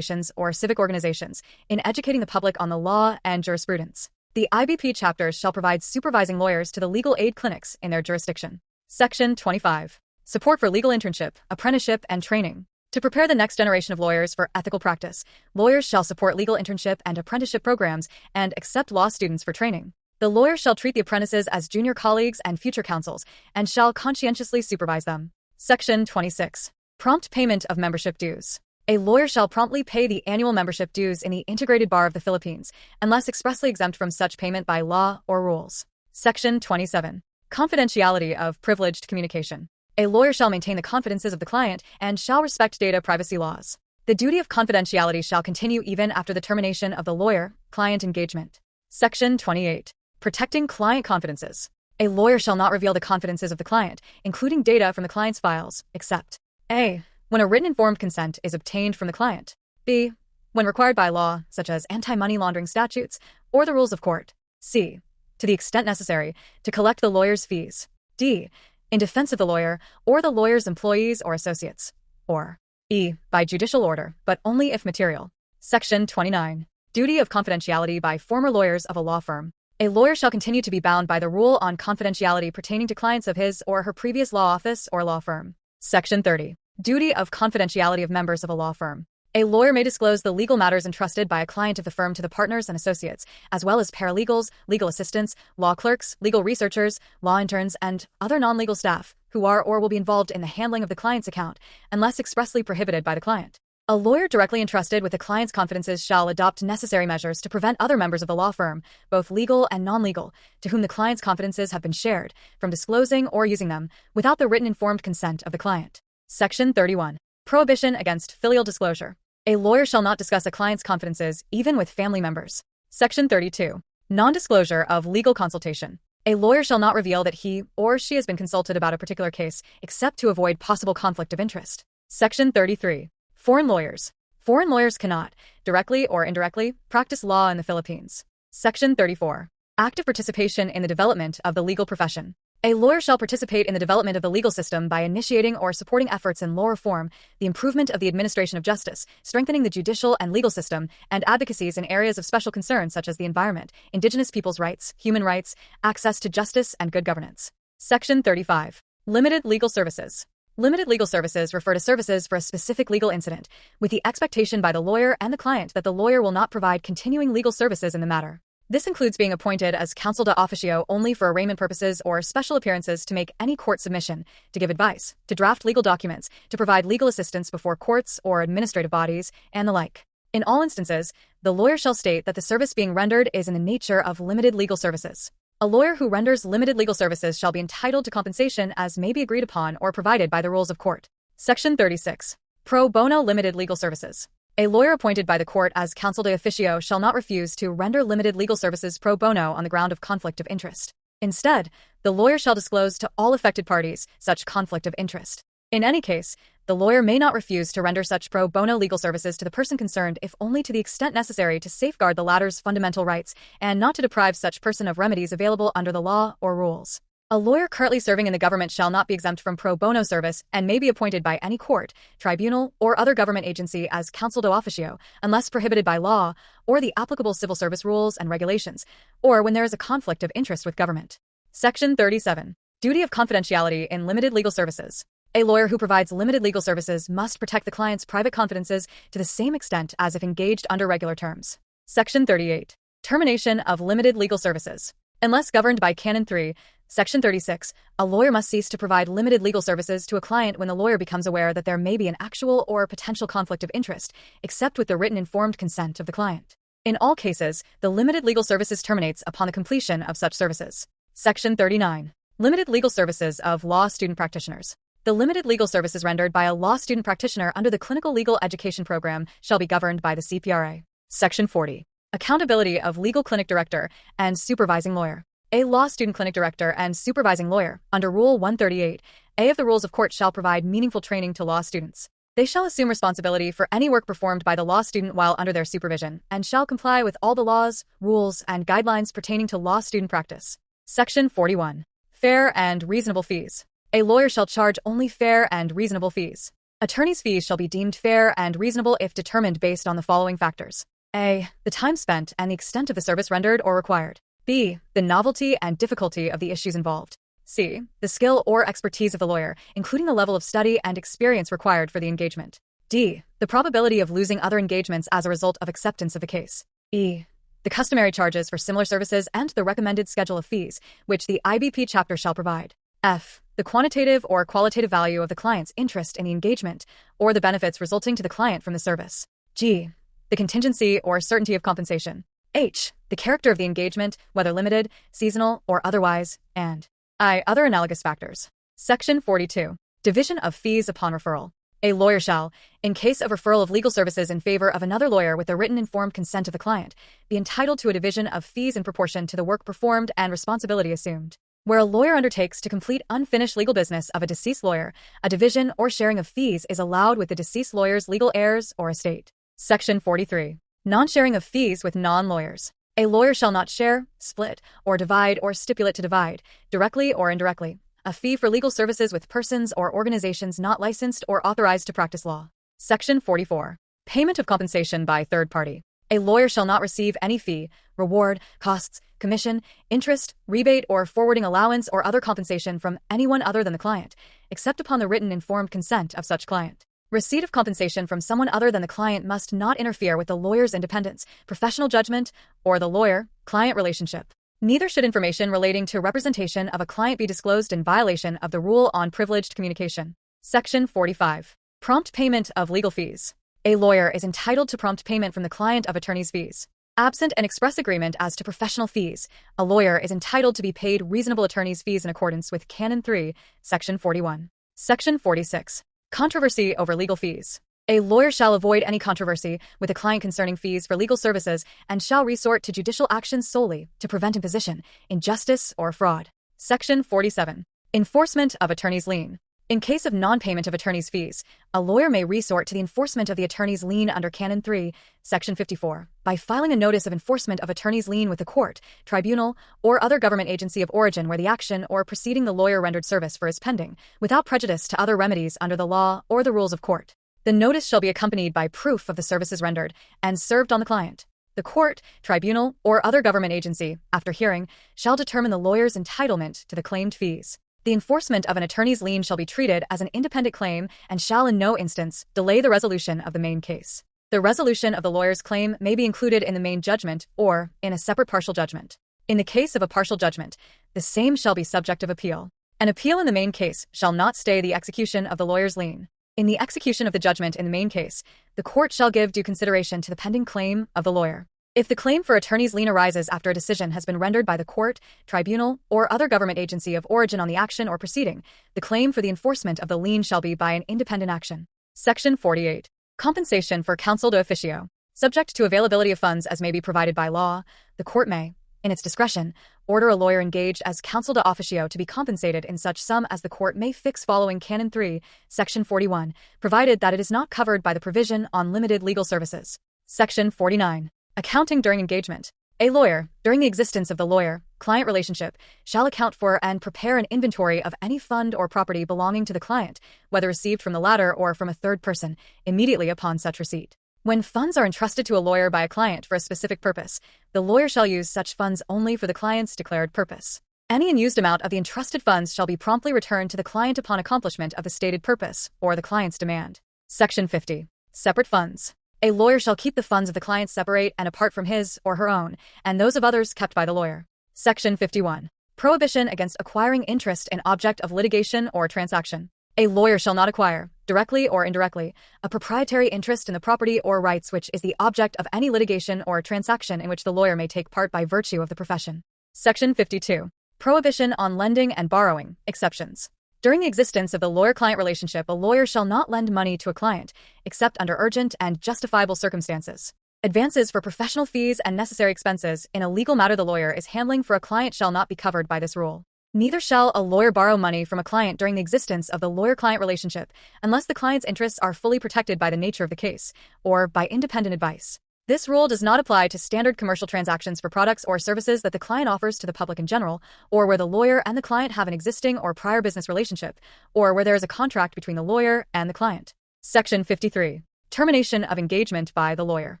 or civic organizations in educating the public on the law and jurisprudence. The IBP chapters shall provide supervising lawyers to the legal aid clinics in their jurisdiction. Section 25. Support for legal internship, apprenticeship, and training. To prepare the next generation of lawyers for ethical practice, lawyers shall support legal internship and apprenticeship programs and accept law students for training. The lawyer shall treat the apprentices as junior colleagues and future counsels and shall conscientiously supervise them. Section 26. Prompt payment of membership dues. A lawyer shall promptly pay the annual membership dues in the Integrated Bar of the Philippines, unless expressly exempt from such payment by law or rules. Section 27. Confidentiality of privileged communication. A lawyer shall maintain the confidences of the client and shall respect data privacy laws. The duty of confidentiality shall continue even after the termination of the lawyer-client engagement. Section 28. Protecting client confidences. A lawyer shall not reveal the confidences of the client, including data from the client's files, except a. when a written informed consent is obtained from the client, b. when required by law, such as anti-money laundering statutes or the rules of court, c. to the extent necessary to collect the lawyer's fees, d. in defense of the lawyer or the lawyer's employees or associates, or e. by judicial order, but only if material. Section 29. Duty of confidentiality by former lawyers of a law firm. A lawyer shall continue to be bound by the rule on confidentiality pertaining to clients of his or her previous law office or law firm. Section 30. Duty of confidentiality of members of a law firm. A lawyer may disclose the legal matters entrusted by a client of the firm to the partners and associates, as well as paralegals, legal assistants, law clerks, legal researchers, law interns, and other non-legal staff who are or will be involved in the handling of the client's account, unless expressly prohibited by the client. A lawyer directly entrusted with the client's confidences shall adopt necessary measures to prevent other members of the law firm, both legal and non-legal, to whom the client's confidences have been shared, from disclosing or using them without the written informed consent of the client. Section 31. Prohibition against filial disclosure. A lawyer shall not discuss a client's confidences, even with family members. Section 32. Non-disclosure of legal consultation. A lawyer shall not reveal that he or she has been consulted about a particular case, except to avoid possible conflict of interest. Section 33. Foreign lawyers. Foreign lawyers cannot, directly or indirectly, practice law in the Philippines. Section 34. Active participation in the development of the legal profession. A lawyer shall participate in the development of the legal system by initiating or supporting efforts in law reform, the improvement of the administration of justice, strengthening the judicial and legal system, and advocacies in areas of special concern such as the environment, indigenous peoples' rights, human rights, access to justice, and good governance. Section 35. Limited legal services. Limited legal services refer to services for a specific legal incident, with the expectation by the lawyer and the client that the lawyer will not provide continuing legal services in the matter. This includes being appointed as counsel de officio only for arraignment purposes or special appearances to make any court submission, to give advice, to draft legal documents, to provide legal assistance before courts or administrative bodies, and the like. In all instances, the lawyer shall state that the service being rendered is in the nature of limited legal services. A lawyer who renders limited legal services shall be entitled to compensation as may be agreed upon or provided by the rules of court. Section 36. Pro bono limited legal services. A lawyer appointed by the court as counsel de officio shall not refuse to render limited legal services pro bono on the ground of conflict of interest. Instead, the lawyer shall disclose to all affected parties such conflict of interest. In any case, the lawyer may not refuse to render such pro bono legal services to the person concerned if only to the extent necessary to safeguard the latter's fundamental rights and not to deprive such person of remedies available under the law or rules. A lawyer currently serving in the government shall not be exempt from pro bono service and may be appointed by any court, tribunal, or other government agency as counsel de officio, unless prohibited by law or the applicable civil service rules and regulations, or when there is a conflict of interest with government. Section 37. Duty of confidentiality in limited legal services. A lawyer who provides limited legal services must protect the client's private confidences to the same extent as if engaged under regular terms. Section 38. Termination of limited legal services. Unless governed by Canon 3, Section 36, a lawyer must cease to provide limited legal services to a client when the lawyer becomes aware that there may be an actual or potential conflict of interest, except with the written informed consent of the client. In all cases, the limited legal services terminates upon the completion of such services. Section 39. Limited legal services of law student practitioners. The limited legal services rendered by a law student practitioner under the Clinical Legal Education Program shall be governed by the CPRA. Section 40. Accountability of legal clinic director and supervising lawyer. A law student clinic director and supervising lawyer, under Rule 138A of the Rules of Court, shall provide meaningful training to law students. They shall assume responsibility for any work performed by the law student while under their supervision, and shall comply with all the laws, rules, and guidelines pertaining to law student practice. Section 41. Fair and reasonable fees. A lawyer shall charge only fair and reasonable fees. Attorney's fees shall be deemed fair and reasonable if determined based on the following factors. A. The time spent and the extent of the service rendered or required. B. The novelty and difficulty of the issues involved. C. The skill or expertise of the lawyer, including the level of study and experience required for the engagement. D. The probability of losing other engagements as a result of acceptance of the case. E. The customary charges for similar services and the recommended schedule of fees, which the IBP chapter shall provide. F. The quantitative or qualitative value of the client's interest in the engagement, or the benefits resulting to the client from the service. G. The contingency or certainty of compensation. H. The character of the engagement, whether limited, seasonal, or otherwise, and I. Other analogous factors. Section 42. Division of fees upon referral. A lawyer shall, in case of referral of legal services in favor of another lawyer with the written informed consent of the client, be entitled to a division of fees in proportion to the work performed and responsibility assumed. Where a lawyer undertakes to complete unfinished legal business of a deceased lawyer, a division or sharing of fees is allowed with the deceased lawyer's legal heirs or estate. Section 43. Non-sharing of fees with non-lawyers. A lawyer shall not share, split, or divide or stipulate to divide, directly or indirectly, a fee for legal services with persons or organizations not licensed or authorized to practice law. Section 44. Payment of compensation by third party. A lawyer shall not receive any fee, reward, costs, commission, interest, rebate, or forwarding allowance or other compensation from anyone other than the client, except upon the written informed consent of such client. Receipt of compensation from someone other than the client must not interfere with the lawyer's independence, professional judgment, or the lawyer-client relationship. Neither should information relating to representation of a client be disclosed in violation of the rule on privileged communication. Section 45. Prompt payment of legal fees. A lawyer is entitled to prompt payment from the client of attorney's fees. Absent an express agreement as to professional fees, a lawyer is entitled to be paid reasonable attorney's fees in accordance with Canon 3, Section 41. Section 46. Controversy over legal fees. A lawyer shall avoid any controversy with a client concerning fees for legal services and shall resort to judicial actions solely to prevent imposition, injustice, or fraud. Section 47. Enforcement of attorney's lien. In case of non-payment of attorney's fees, a lawyer may resort to the enforcement of the attorney's lien under Canon 3, Section 54, by filing a notice of enforcement of attorney's lien with the court, tribunal, or other government agency of origin where the action or proceeding the lawyer rendered service for is pending, without prejudice to other remedies under the law or the rules of court. The notice shall be accompanied by proof of the services rendered and served on the client. The court, tribunal, or other government agency, after hearing, shall determine the lawyer's entitlement to the claimed fees. The enforcement of an attorney's lien shall be treated as an independent claim and shall in no instance delay the resolution of the main case. The resolution of the lawyer's claim may be included in the main judgment or in a separate partial judgment. In the case of a partial judgment, the same shall be subject of appeal. An appeal in the main case shall not stay the execution of the lawyer's lien. In the execution of the judgment in the main case, the court shall give due consideration to the pending claim of the lawyer. If the claim for attorney's lien arises after a decision has been rendered by the court, tribunal, or other government agency of origin on the action or proceeding, the claim for the enforcement of the lien shall be by an independent action. Section 48. Compensation for counsel de officio. Subject to availability of funds as may be provided by law, the court may, in its discretion, order a lawyer engaged as counsel de officio to be compensated in such sum as the court may fix following Canon 3, Section 41, provided that it is not covered by the provision on limited legal services. Section 49. Accounting during engagement. A lawyer, during the existence of the lawyer, client relationship, shall account for and prepare an inventory of any fund or property belonging to the client, whether received from the latter or from a third person, immediately upon such receipt. When funds are entrusted to a lawyer by a client for a specific purpose, the lawyer shall use such funds only for the client's declared purpose. Any unused amount of the entrusted funds shall be promptly returned to the client upon accomplishment of the stated purpose or the client's demand. Section 50. Separate funds. A lawyer shall keep the funds of the client separate and apart from his or her own, and those of others kept by the lawyer. Section 51. Prohibition against acquiring interest in object of litigation or transaction. A lawyer shall not acquire, directly or indirectly, a proprietary interest in the property or rights which is the object of any litigation or transaction in which the lawyer may take part by virtue of the profession. Section 52. Prohibition on lending and borrowing, exceptions. During the existence of the lawyer-client relationship, a lawyer shall not lend money to a client, except under urgent and justifiable circumstances. Advances for professional fees and necessary expenses in a legal matter the lawyer is handling for a client shall not be covered by this rule. Neither shall a lawyer borrow money from a client during the existence of the lawyer-client relationship, unless the client's interests are fully protected by the nature of the case, or by independent advice. This rule does not apply to standard commercial transactions for products or services that the client offers to the public in general, or where the lawyer and the client have an existing or prior business relationship, or where there is a contract between the lawyer and the client. Section 53. Termination of engagement by the lawyer.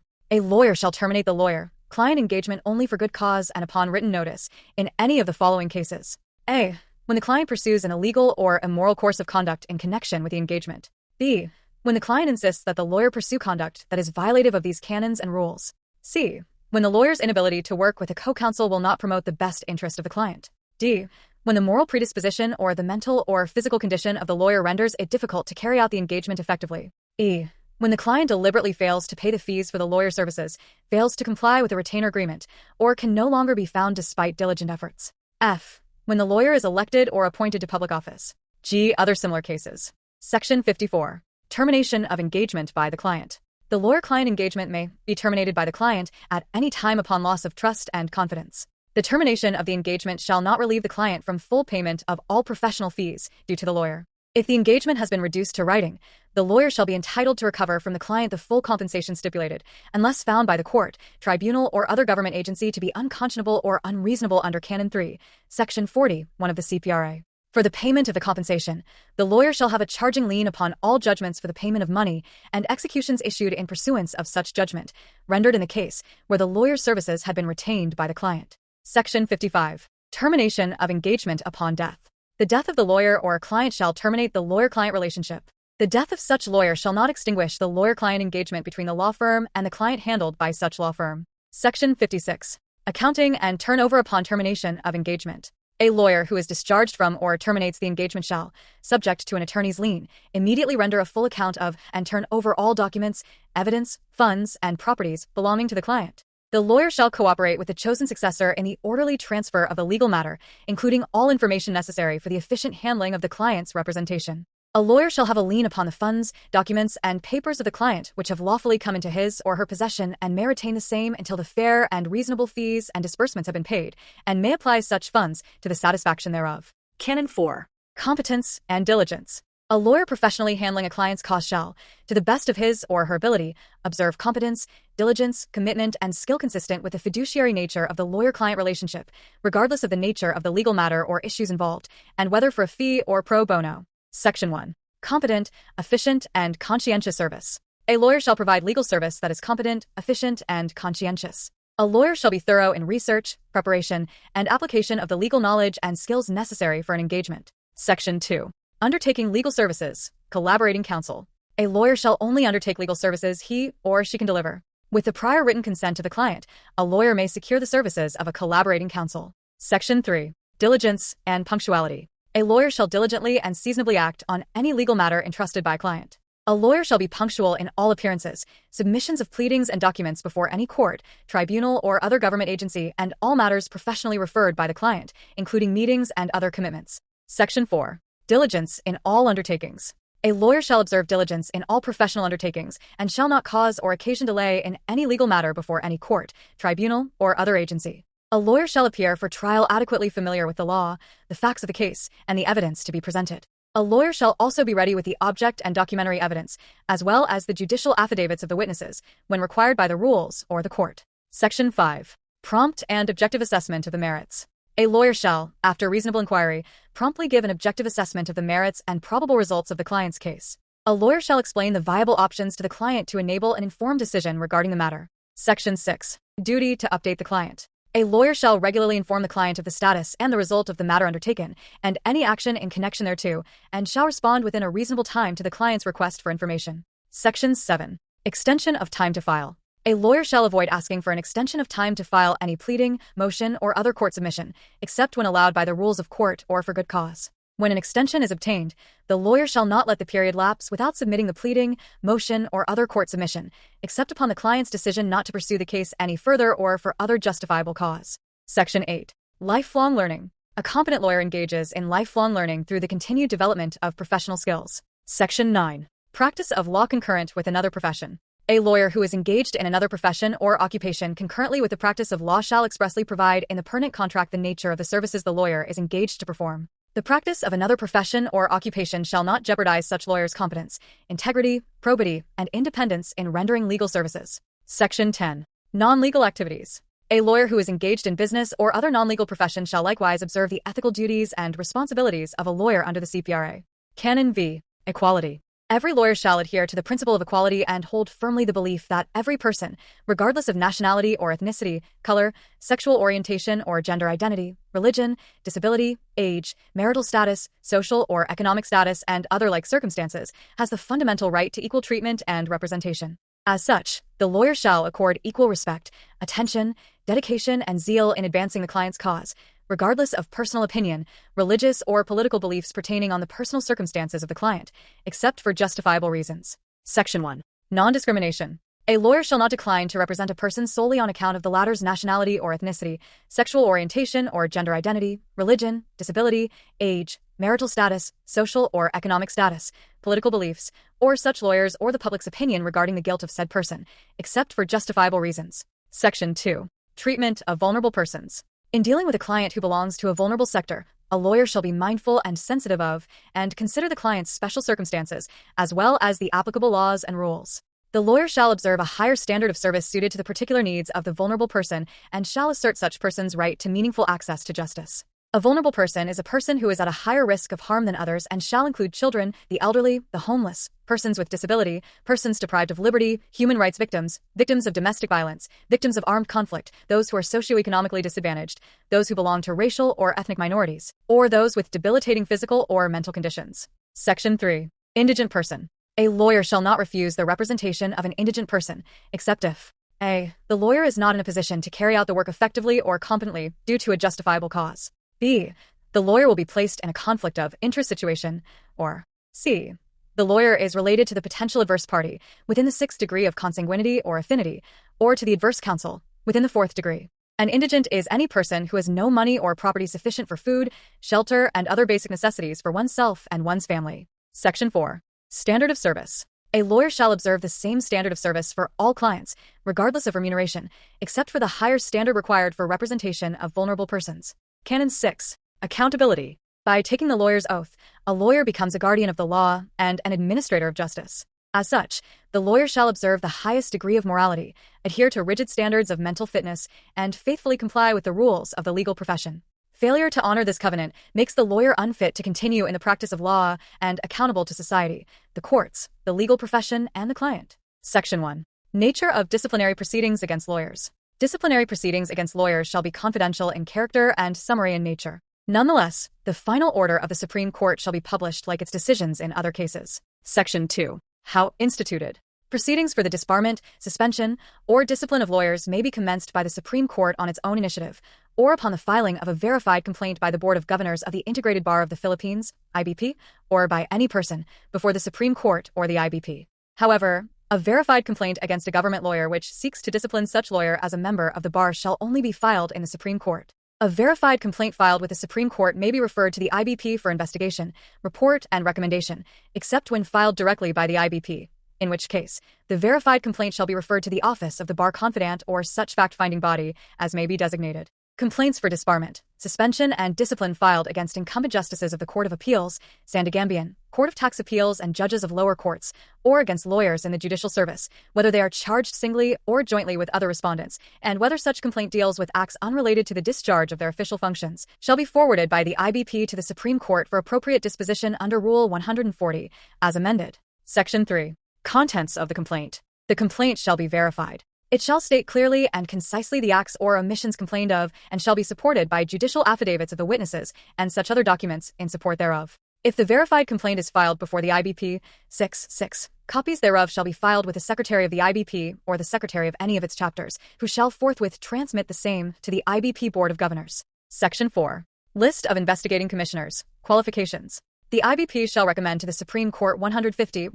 A lawyer shall terminate the lawyer-client engagement only for good cause and upon written notice, in any of the following cases. A. When the client pursues an illegal or immoral course of conduct in connection with the engagement. B. When the client insists that the lawyer pursue conduct that is violative of these canons and rules. C. When the lawyer's inability to work with a co-counsel will not promote the best interest of the client. D. When the moral predisposition or the mental or physical condition of the lawyer renders it difficult to carry out the engagement effectively. E. When the client deliberately fails to pay the fees for the lawyer's services, fails to comply with the retainer agreement, or can no longer be found despite diligent efforts. F. When the lawyer is elected or appointed to public office. G. Other similar cases. Section 54. Termination of engagement by the client. The lawyer-client engagement may be terminated by the client at any time upon loss of trust and confidence. The termination of the engagement shall not relieve the client from full payment of all professional fees due to the lawyer. If the engagement has been reduced to writing, the lawyer shall be entitled to recover from the client the full compensation stipulated, unless found by the court, tribunal, or other government agency to be unconscionable or unreasonable under Canon 3, Section 40, 1 of the CPRA. For the payment of the compensation, the lawyer shall have a charging lien upon all judgments for the payment of money and executions issued in pursuance of such judgment, rendered in the case where the lawyer's services had been retained by the client. Section 55. Termination of engagement upon death. The death of the lawyer or client shall terminate the lawyer-client relationship. The death of such lawyer shall not extinguish the lawyer-client engagement between the law firm and the client handled by such law firm. Section 56. Accounting and turnover upon termination of engagement. A lawyer who is discharged from or terminates the engagement shall, subject to an attorney's lien, immediately render a full account of and turn over all documents, evidence, funds, and properties belonging to the client. The lawyer shall cooperate with the chosen successor in the orderly transfer of the legal matter, including all information necessary for the efficient handling of the client's representation. A lawyer shall have a lien upon the funds, documents, and papers of the client which have lawfully come into his or her possession and may retain the same until the fair and reasonable fees and disbursements have been paid, and may apply such funds to the satisfaction thereof. Canon 4. Competence and Diligence. A lawyer professionally handling a client's cause shall, to the best of his or her ability, observe competence, diligence, commitment, and skill consistent with the fiduciary nature of the lawyer-client relationship, regardless of the nature of the legal matter or issues involved, and whether for a fee or pro bono. Section 1. Competent, efficient, and conscientious service. A lawyer shall provide legal service that is competent, efficient, and conscientious. A lawyer shall be thorough in research, preparation, and application of the legal knowledge and skills necessary for an engagement. Section 2. Undertaking legal services, collaborating counsel. A lawyer shall only undertake legal services he or she can deliver. With the prior written consent of the client, a lawyer may secure the services of a collaborating counsel. Section 3. Diligence and punctuality. A lawyer shall diligently and seasonably act on any legal matter entrusted by a client. A lawyer shall be punctual in all appearances, submissions of pleadings and documents before any court, tribunal, or other government agency, and all matters professionally referred by the client, including meetings and other commitments. Section 4. Diligence in all undertakings. A lawyer shall observe diligence in all professional undertakings and shall not cause or occasion delay in any legal matter before any court, tribunal, or other agency. A lawyer shall appear for trial adequately familiar with the law, the facts of the case, and the evidence to be presented. A lawyer shall also be ready with the object and documentary evidence, as well as the judicial affidavits of the witnesses, when required by the rules or the court. Section 5. Prompt and objective assessment of the merits. A lawyer shall, after reasonable inquiry, promptly give an objective assessment of the merits and probable results of the client's case. A lawyer shall explain the viable options to the client to enable an informed decision regarding the matter. Section 6. Duty to update the client. A lawyer shall regularly inform the client of the status and the result of the matter undertaken, and any action in connection thereto, and shall respond within a reasonable time to the client's request for information. Section 7. Extension of time to file. A lawyer shall avoid asking for an extension of time to file any pleading, motion, or other court submission, except when allowed by the rules of court or for good cause. When an extension is obtained, the lawyer shall not let the period lapse without submitting the pleading, motion, or other court submission, except upon the client's decision not to pursue the case any further or for other justifiable cause. Section 8. Lifelong learning. A competent lawyer engages in lifelong learning through the continued development of professional skills. Section 9. Practice of law concurrent with another profession. A lawyer who is engaged in another profession or occupation concurrently with the practice of law shall expressly provide in the pertinent contract the nature of the services the lawyer is engaged to perform. The practice of another profession or occupation shall not jeopardize such lawyer's competence, integrity, probity, and independence in rendering legal services. Section 10. Non-legal activities. A lawyer who is engaged in business or other non-legal profession shall likewise observe the ethical duties and responsibilities of a lawyer under the CPRA. Canon v. Equality. Every lawyer shall adhere to the principle of equality and hold firmly the belief that every person, regardless of nationality or ethnicity, color, sexual orientation or gender identity, religion, disability, age, marital status, social or economic status, and other like circumstances, has the fundamental right to equal treatment and representation. As such, the lawyer shall accord equal respect, attention, dedication, and zeal in advancing the client's cause, regardless of personal opinion, religious or political beliefs pertaining on the personal circumstances of the client, except for justifiable reasons. Section 1. Non-discrimination. A lawyer shall not decline to represent a person solely on account of the latter's nationality or ethnicity, sexual orientation or gender identity, religion, disability, age, marital status, social or economic status, political beliefs, or such lawyers or the public's opinion regarding the guilt of said person, except for justifiable reasons. Section 2. Treatment of vulnerable persons. In dealing with a client who belongs to a vulnerable sector, a lawyer shall be mindful and sensitive of, and consider the client's special circumstances, as well as the applicable laws and rules. The lawyer shall observe a higher standard of service suited to the particular needs of the vulnerable person and shall assert such person's right to meaningful access to justice. A vulnerable person is a person who is at a higher risk of harm than others and shall include children, the elderly, the homeless, persons with disability, persons deprived of liberty, human rights victims, victims of domestic violence, victims of armed conflict, those who are socioeconomically disadvantaged, those who belong to racial or ethnic minorities, or those with debilitating physical or mental conditions. Section 3. Indigent person. A lawyer shall not refuse the representation of an indigent person, except if a. The lawyer is not in a position to carry out the work effectively or competently due to a justifiable cause. B. The lawyer will be placed in a conflict of interest situation, or C. The lawyer is related to the potential adverse party within the 6th degree of consanguinity or affinity, or to the adverse counsel within the 4th degree. An indigent is any person who has no money or property sufficient for food, shelter, and other basic necessities for oneself and one's family. Section 4. Standard of service. A lawyer shall observe the same standard of service for all clients, regardless of remuneration, except for the higher standard required for representation of vulnerable persons. Canon 6. Accountability. By taking the lawyer's oath, a lawyer becomes a guardian of the law and an administrator of justice. As such, the lawyer shall observe the highest degree of morality, adhere to rigid standards of mental fitness, and faithfully comply with the rules of the legal profession. Failure to honor this covenant makes the lawyer unfit to continue in the practice of law and accountable to society, the courts, the legal profession, and the client. Section 1. Nature of disciplinary proceedings against lawyers. Disciplinary proceedings against lawyers shall be confidential in character and summary in nature. Nonetheless, the final order of the Supreme Court shall be published like its decisions in other cases. Section 2. How instituted. Proceedings for the disbarment, suspension, or discipline of lawyers may be commenced by the Supreme Court on its own initiative, or upon the filing of a verified complaint by the Board of Governors of the Integrated Bar of the Philippines, IBP, or by any person, before the Supreme Court or the IBP. However, a verified complaint against a government lawyer which seeks to discipline such lawyer as a member of the bar shall only be filed in the Supreme Court. A verified complaint filed with the Supreme Court may be referred to the IBP for investigation, report, and recommendation, except when filed directly by the IBP, in which case, the verified complaint shall be referred to the office of the bar confidant or such fact-finding body as may be designated. Complaints for disbarment, suspension, and discipline filed against incumbent justices of the Court of Appeals, Sandigambian, Court of Tax Appeals, and judges of lower courts, or against lawyers in the judicial service, whether they are charged singly or jointly with other respondents, and whether such complaint deals with acts unrelated to the discharge of their official functions, shall be forwarded by the IBP to the Supreme Court for appropriate disposition under Rule 140, as amended. Section 3. Contents of the complaint. The complaint shall be verified. It shall state clearly and concisely the acts or omissions complained of, and shall be supported by judicial affidavits of the witnesses and such other documents in support thereof. If the verified complaint is filed before the IBP, 6. Copies thereof shall be filed with the Secretary of the IBP or the Secretary of any of its chapters, who shall forthwith transmit the same to the IBP Board of Governors. Section 4. List of investigating commissioners. Qualifications. The IBP shall recommend to the Supreme Court 150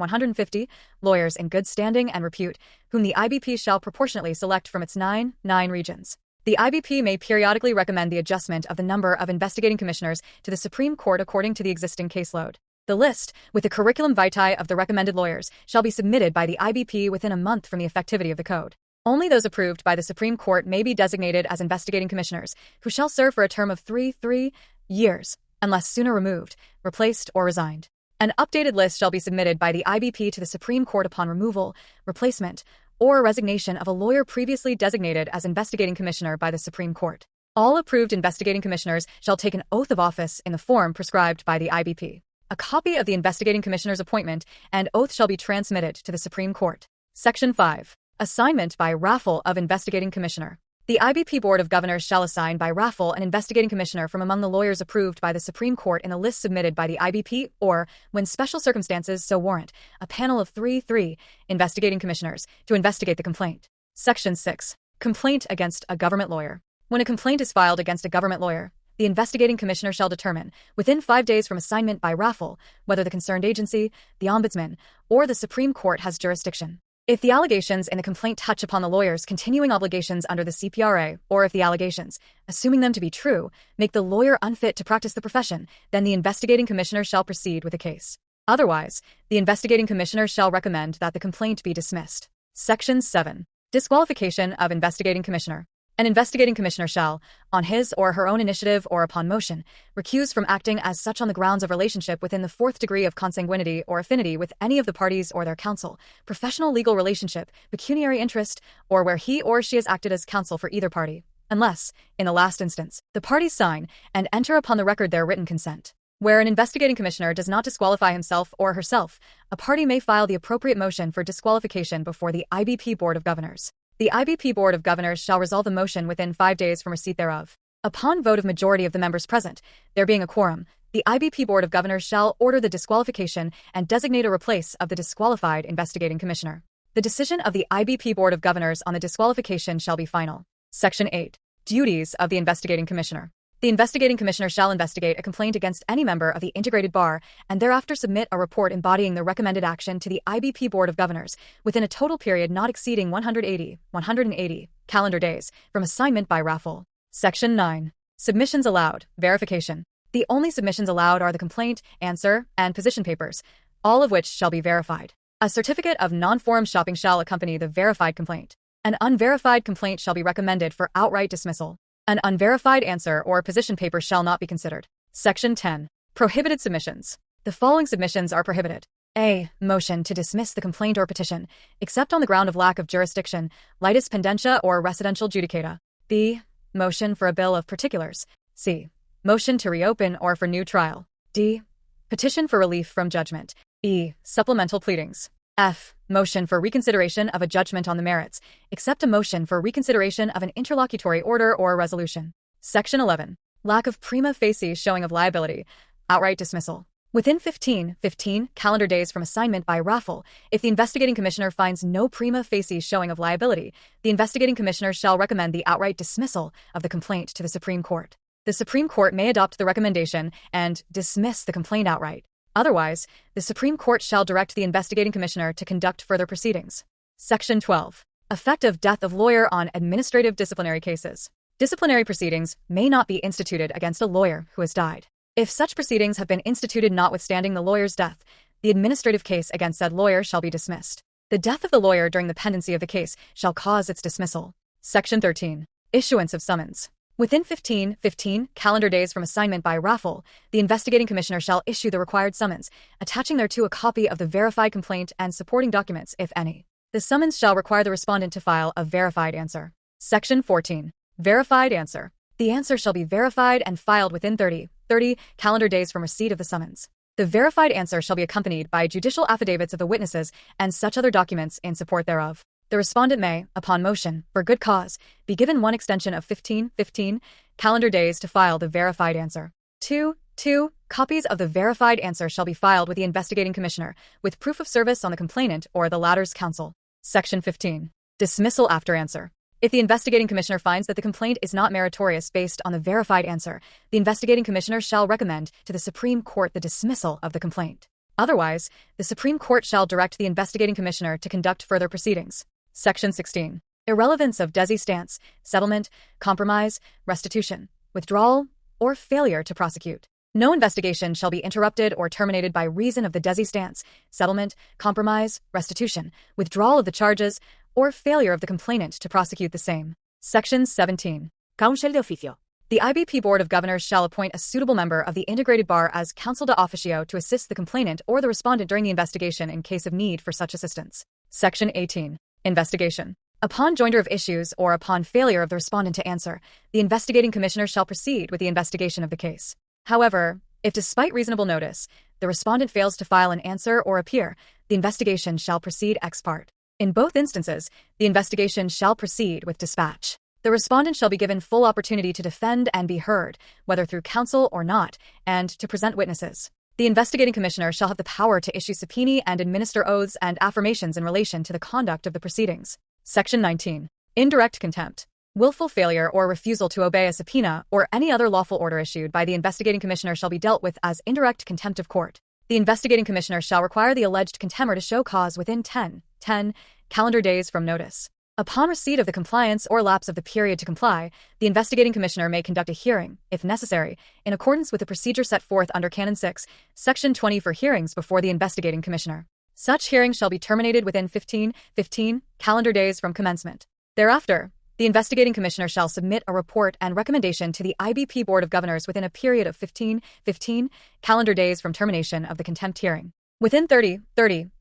lawyers in good standing and repute, whom the IBP shall proportionately select from its 9 regions. The IBP may periodically recommend the adjustment of the number of investigating commissioners to the Supreme Court according to the existing caseload. The list, with the curriculum vitae of the recommended lawyers, shall be submitted by the IBP within a month from the effectivity of the code. Only those approved by the Supreme Court may be designated as investigating commissioners, who shall serve for a term of 3 years, unless sooner removed, replaced, or resigned. An updated list shall be submitted by the IBP to the Supreme Court upon removal, replacement, or resignation of a lawyer previously designated as investigating commissioner by the Supreme Court. All approved investigating commissioners shall take an oath of office in the form prescribed by the IBP. A copy of the investigating commissioner's appointment and oath shall be transmitted to the Supreme Court. Section 5. Assignment by raffle of investigating commissioner. The IBP Board of Governors shall assign by raffle an investigating commissioner from among the lawyers approved by the Supreme Court in a list submitted by the IBP or, when special circumstances so warrant, a panel of 3 investigating commissioners to investigate the complaint. Section 6. Complaint against a government lawyer. When a complaint is filed against a government lawyer, the investigating commissioner shall determine, within 5 days from assignment by raffle, whether the concerned agency, the Ombudsman, or the Supreme Court has jurisdiction. If the allegations in the complaint touch upon the lawyer's continuing obligations under the CPRA, or if the allegations, assuming them to be true, make the lawyer unfit to practice the profession, then the investigating commissioner shall proceed with the case. Otherwise, the investigating commissioner shall recommend that the complaint be dismissed. Section 7. Disqualification of investigating commissioner. An investigating commissioner shall, on his or her own initiative or upon motion, recuse from acting as such on the grounds of relationship within the 4th degree of consanguinity or affinity with any of the parties or their counsel, professional legal relationship, pecuniary interest, or where he or she has acted as counsel for either party, unless, in the last instance, the parties sign and enter upon the record their written consent. Where an investigating commissioner does not disqualify himself or herself, a party may file the appropriate motion for disqualification before the IBP Board of Governors. The IBP Board of Governors shall resolve the motion within 5 days from receipt thereof. Upon vote of majority of the members present, there being a quorum, the IBP Board of Governors shall order the disqualification and designate a replace of the disqualified investigating commissioner. The decision of the IBP Board of Governors on the disqualification shall be final. Section 8. Duties of the investigating commissioner. The investigating commissioner shall investigate a complaint against any member of the integrated bar and thereafter submit a report embodying the recommended action to the IBP Board of Governors within a total period not exceeding 180 calendar days from assignment by raffle. Section 9. Submissions allowed. Verification. The only submissions allowed are the complaint, answer, and position papers, all of which shall be verified. A certificate of non-forum shopping shall accompany the verified complaint. An unverified complaint shall be recommended for outright dismissal. An unverified answer or position paper shall not be considered. Section 10. Prohibited submissions. The following submissions are prohibited. A. Motion to dismiss the complaint or petition, except on the ground of lack of jurisdiction, litis pendentia or residential judicata. B. Motion for a bill of particulars. C. Motion to reopen or for new trial. D. Petition for relief from judgment. E. Supplemental pleadings. F. Motion for reconsideration of a judgment on the merits, except a motion for reconsideration of an interlocutory order or resolution. Section 11. Lack of prima facie showing of liability. Outright dismissal. Within 15 calendar days from assignment by raffle, if the investigating commissioner finds no prima facie showing of liability, the investigating commissioner shall recommend the outright dismissal of the complaint to the Supreme Court. The Supreme Court may adopt the recommendation and dismiss the complaint outright. Otherwise, the Supreme Court shall direct the investigating commissioner to conduct further proceedings. Section 12. Effect of death of lawyer on administrative disciplinary cases. Disciplinary proceedings may not be instituted against a lawyer who has died. If such proceedings have been instituted notwithstanding the lawyer's death, the administrative case against said lawyer shall be dismissed. The death of the lawyer during the pendency of the case shall cause its dismissal. Section 13. Issuance of summons. Within 15 calendar days from assignment by raffle, the investigating commissioner shall issue the required summons, attaching thereto a copy of the verified complaint and supporting documents, if any. The summons shall require the respondent to file a verified answer. Section 14. Verified answer. The answer shall be verified and filed within 30 calendar days from receipt of the summons. The verified answer shall be accompanied by judicial affidavits of the witnesses and such other documents in support thereof. The respondent may, upon motion, for good cause, be given one extension of 15 calendar days to file the verified answer. 2. Copies of the verified answer shall be filed with the investigating commissioner, with proof of service on the complainant or the latter's counsel. Section 15. Dismissal after answer. If the investigating commissioner finds that the complaint is not meritorious based on the verified answer, the investigating commissioner shall recommend to the Supreme Court the dismissal of the complaint. Otherwise, the Supreme Court shall direct the investigating commissioner to conduct further proceedings. Section 16. Irrelevance of desistance, settlement, compromise, restitution, withdrawal, or failure to prosecute. No investigation shall be interrupted or terminated by reason of the desistance, settlement, compromise, restitution, withdrawal of the charges, or failure of the complainant to prosecute the same. Section 17. Counsel de oficio. The IBP Board of Governors shall appoint a suitable member of the integrated bar as counsel de officio to assist the complainant or the respondent during the investigation in case of need for such assistance. Section 18. Investigation. Upon joinder of issues or upon failure of the respondent to answer, the investigating commissioner shall proceed with the investigation of the case. However, if despite reasonable notice, the respondent fails to file an answer or appear, the investigation shall proceed ex parte. In both instances, the investigation shall proceed with dispatch. The respondent shall be given full opportunity to defend and be heard, whether through counsel or not, and to present witnesses. The investigating commissioner shall have the power to issue subpoena and administer oaths and affirmations in relation to the conduct of the proceedings. Section 19. Indirect contempt. Willful failure or refusal to obey a subpoena or any other lawful order issued by the investigating commissioner shall be dealt with as indirect contempt of court. The investigating commissioner shall require the alleged contemner to show cause within 10 calendar days from notice. Upon receipt of the compliance or lapse of the period to comply, the investigating commissioner may conduct a hearing, if necessary, in accordance with the procedure set forth under Canon 6, Section 20 for hearings before the investigating commissioner. Such hearing shall be terminated within 15 calendar days from commencement. Thereafter, the investigating commissioner shall submit a report and recommendation to the IBP Board of Governors within a period of 15 calendar days from termination of the contempt hearing. Within 30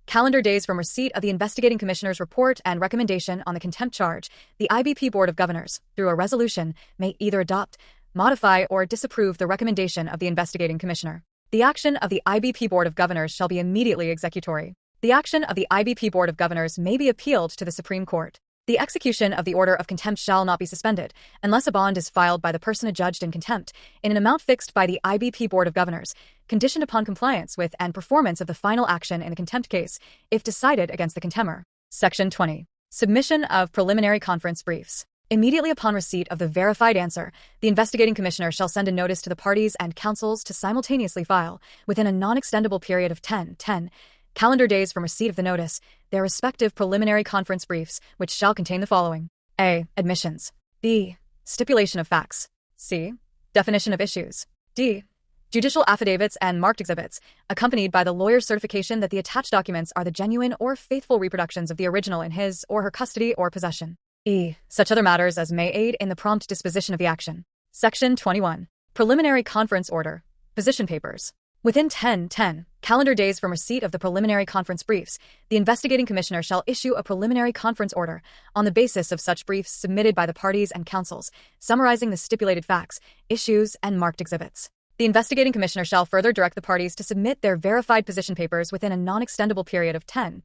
calendar days from receipt of the investigating commissioner's report and recommendation on the contempt charge, the IBP Board of Governors, through a resolution, may either adopt, modify, or disapprove the recommendation of the investigating commissioner. The action of the IBP Board of Governors shall be immediately executory. The action of the IBP Board of Governors may be appealed to the Supreme Court. The execution of the order of contempt shall not be suspended, unless a bond is filed by the person adjudged in contempt, in an amount fixed by the IBP Board of Governors, conditioned upon compliance with and performance of the final action in the contempt case, if decided against the contemner. Section 20. Submission of preliminary conference briefs. Immediately upon receipt of the verified answer, the investigating commissioner shall send a notice to the parties and counsels to simultaneously file, within a non-extendable period of 10 calendar days from receipt of the notice, their respective preliminary conference briefs, which shall contain the following. A. Admissions. B. Stipulation of facts. C. Definition of issues. D. Judicial affidavits and marked exhibits, accompanied by the lawyer's certification that the attached documents are the genuine or faithful reproductions of the original in his or her custody or possession. E. Such other matters as may aid in the prompt disposition of the action. Section 21. Preliminary conference order. Position papers. Within 10 calendar days from receipt of the preliminary conference briefs, the investigating commissioner shall issue a preliminary conference order on the basis of such briefs submitted by the parties and counsels, summarizing the stipulated facts, issues, and marked exhibits. The investigating commissioner shall further direct the parties to submit their verified position papers within a non-extendable period of 10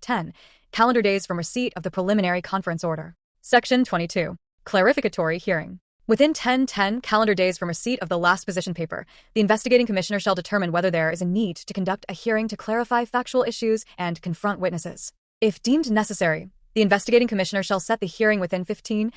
calendar days from receipt of the preliminary conference order. Section 22. Clarificatory hearing. Within 10 calendar days from receipt of the last position paper, the investigating commissioner shall determine whether there is a need to conduct a hearing to clarify factual issues and confront witnesses. If deemed necessary, the investigating commissioner shall set the hearing within 15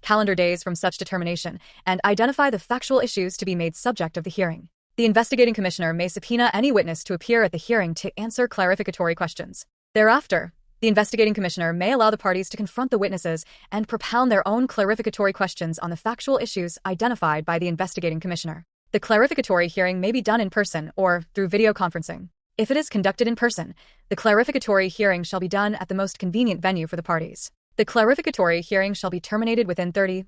calendar days from such determination and identify the factual issues to be made subject of the hearing. The investigating commissioner may subpoena any witness to appear at the hearing to answer clarificatory questions. Thereafter, the investigating commissioner may allow the parties to confront the witnesses and propound their own clarificatory questions on the factual issues identified by the investigating commissioner. The clarificatory hearing may be done in person or through video conferencing. If it is conducted in person, the clarificatory hearing shall be done at the most convenient venue for the parties. The clarificatory hearing shall be terminated within 30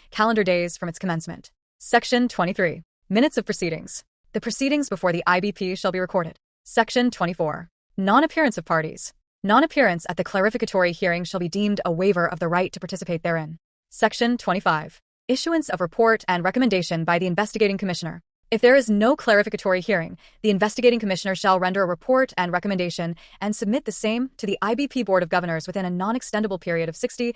calendar days from its commencement. Section 23. Minutes of proceedings. The proceedings before the IBP shall be recorded. Section 24. Non-appearance of parties. Non-appearance at the clarificatory hearing shall be deemed a waiver of the right to participate therein. Section 25. Issuance of report and recommendation by the investigating commissioner. If there is no clarificatory hearing, the investigating commissioner shall render a report and recommendation and submit the same to the IBP Board of Governors within a non-extendable period of 60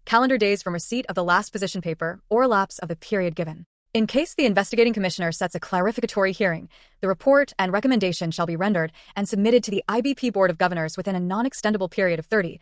calendar days from receipt of the last position paper or lapse of the period given. In case the investigating commissioner sets a clarificatory hearing, the report and recommendation shall be rendered and submitted to the IBP Board of Governors within a non-extendable period of 30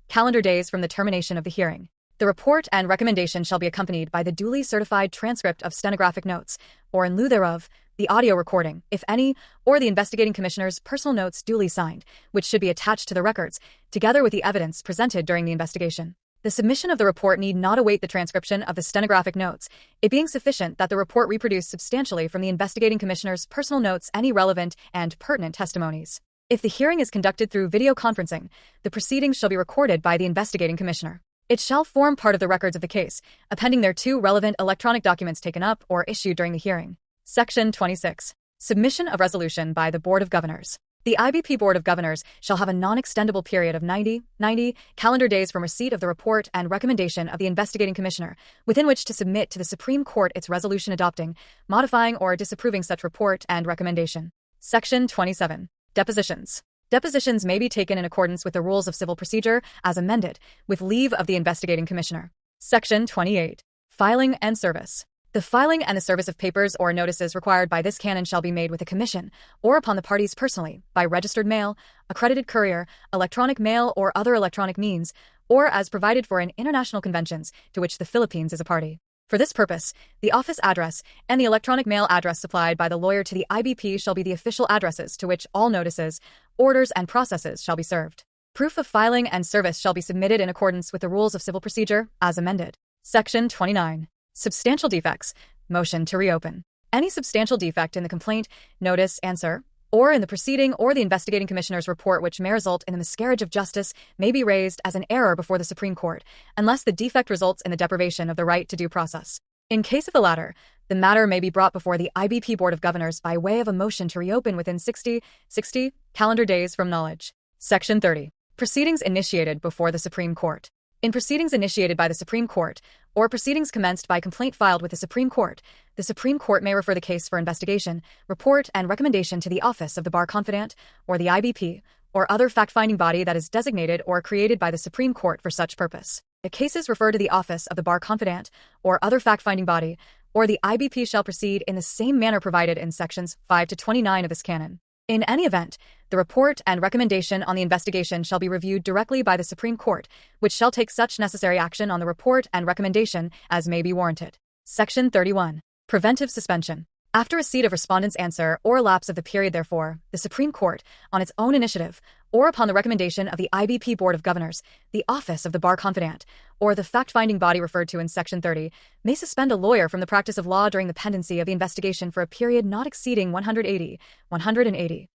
calendar days from the termination of the hearing. The report and recommendation shall be accompanied by the duly certified transcript of stenographic notes, or in lieu thereof, the audio recording, if any, or the investigating commissioner's personal notes duly signed, which should be attached to the records, together with the evidence presented during the investigation. The submission of the report need not await the transcription of the stenographic notes, it being sufficient that the report reproduce substantially from the investigating commissioner's personal notes any relevant and pertinent testimonies. If the hearing is conducted through video conferencing, the proceedings shall be recorded by the investigating commissioner. It shall form part of the records of the case, appending thereto relevant electronic documents taken up or issued during the hearing. Section 26. Submission of resolution by the Board of Governors. The IBP Board of Governors shall have a non-extendable period of 90 calendar days from receipt of the report and recommendation of the investigating commissioner, within which to submit to the Supreme Court its resolution adopting, modifying, or disapproving such report and recommendation. Section 27. Depositions. Depositions may be taken in accordance with the rules of civil procedure, as amended, with leave of the investigating commissioner. Section 28. Filing and service. The filing and the service of papers or notices required by this canon shall be made with a commission, or upon the parties personally, by registered mail, accredited courier, electronic mail, or other electronic means, or as provided for in international conventions to which the Philippines is a party. For this purpose, the office address and the electronic mail address supplied by the lawyer to the IBP shall be the official addresses to which all notices, orders, and processes shall be served. Proof of filing and service shall be submitted in accordance with the rules of civil procedure, as amended. Section 29. Substantial defects. Motion to reopen. Any substantial defect in the complaint, notice, answer, or in the proceeding or the investigating commissioner's report which may result in the miscarriage of justice may be raised as an error before the Supreme Court, unless the defect results in the deprivation of the right to due process. In case of the latter, the matter may be brought before the IBP Board of Governors by way of a motion to reopen within 60 calendar days from knowledge. Section 30. Proceedings initiated before the Supreme Court. In proceedings initiated by the Supreme Court, or proceedings commenced by complaint filed with the Supreme Court may refer the case for investigation, report, and recommendation to the Office of the Bar Confidant, or the IBP, or other fact-finding body that is designated or created by the Supreme Court for such purpose. The cases referred to the Office of the Bar Confidant, or other fact-finding body, or the IBP shall proceed in the same manner provided in sections 5 to 29 of this canon. In any event, the report and recommendation on the investigation shall be reviewed directly by the Supreme Court, which shall take such necessary action on the report and recommendation as may be warranted. Section 31. Preventive suspension. After receipt of respondent's answer or lapse of the period therefore, the Supreme Court, on its own initiative, or upon the recommendation of the IBP Board of Governors, the Office of the Bar Confidant, or the fact-finding body referred to in Section 30, may suspend a lawyer from the practice of law during the pendency of the investigation for a period not exceeding 180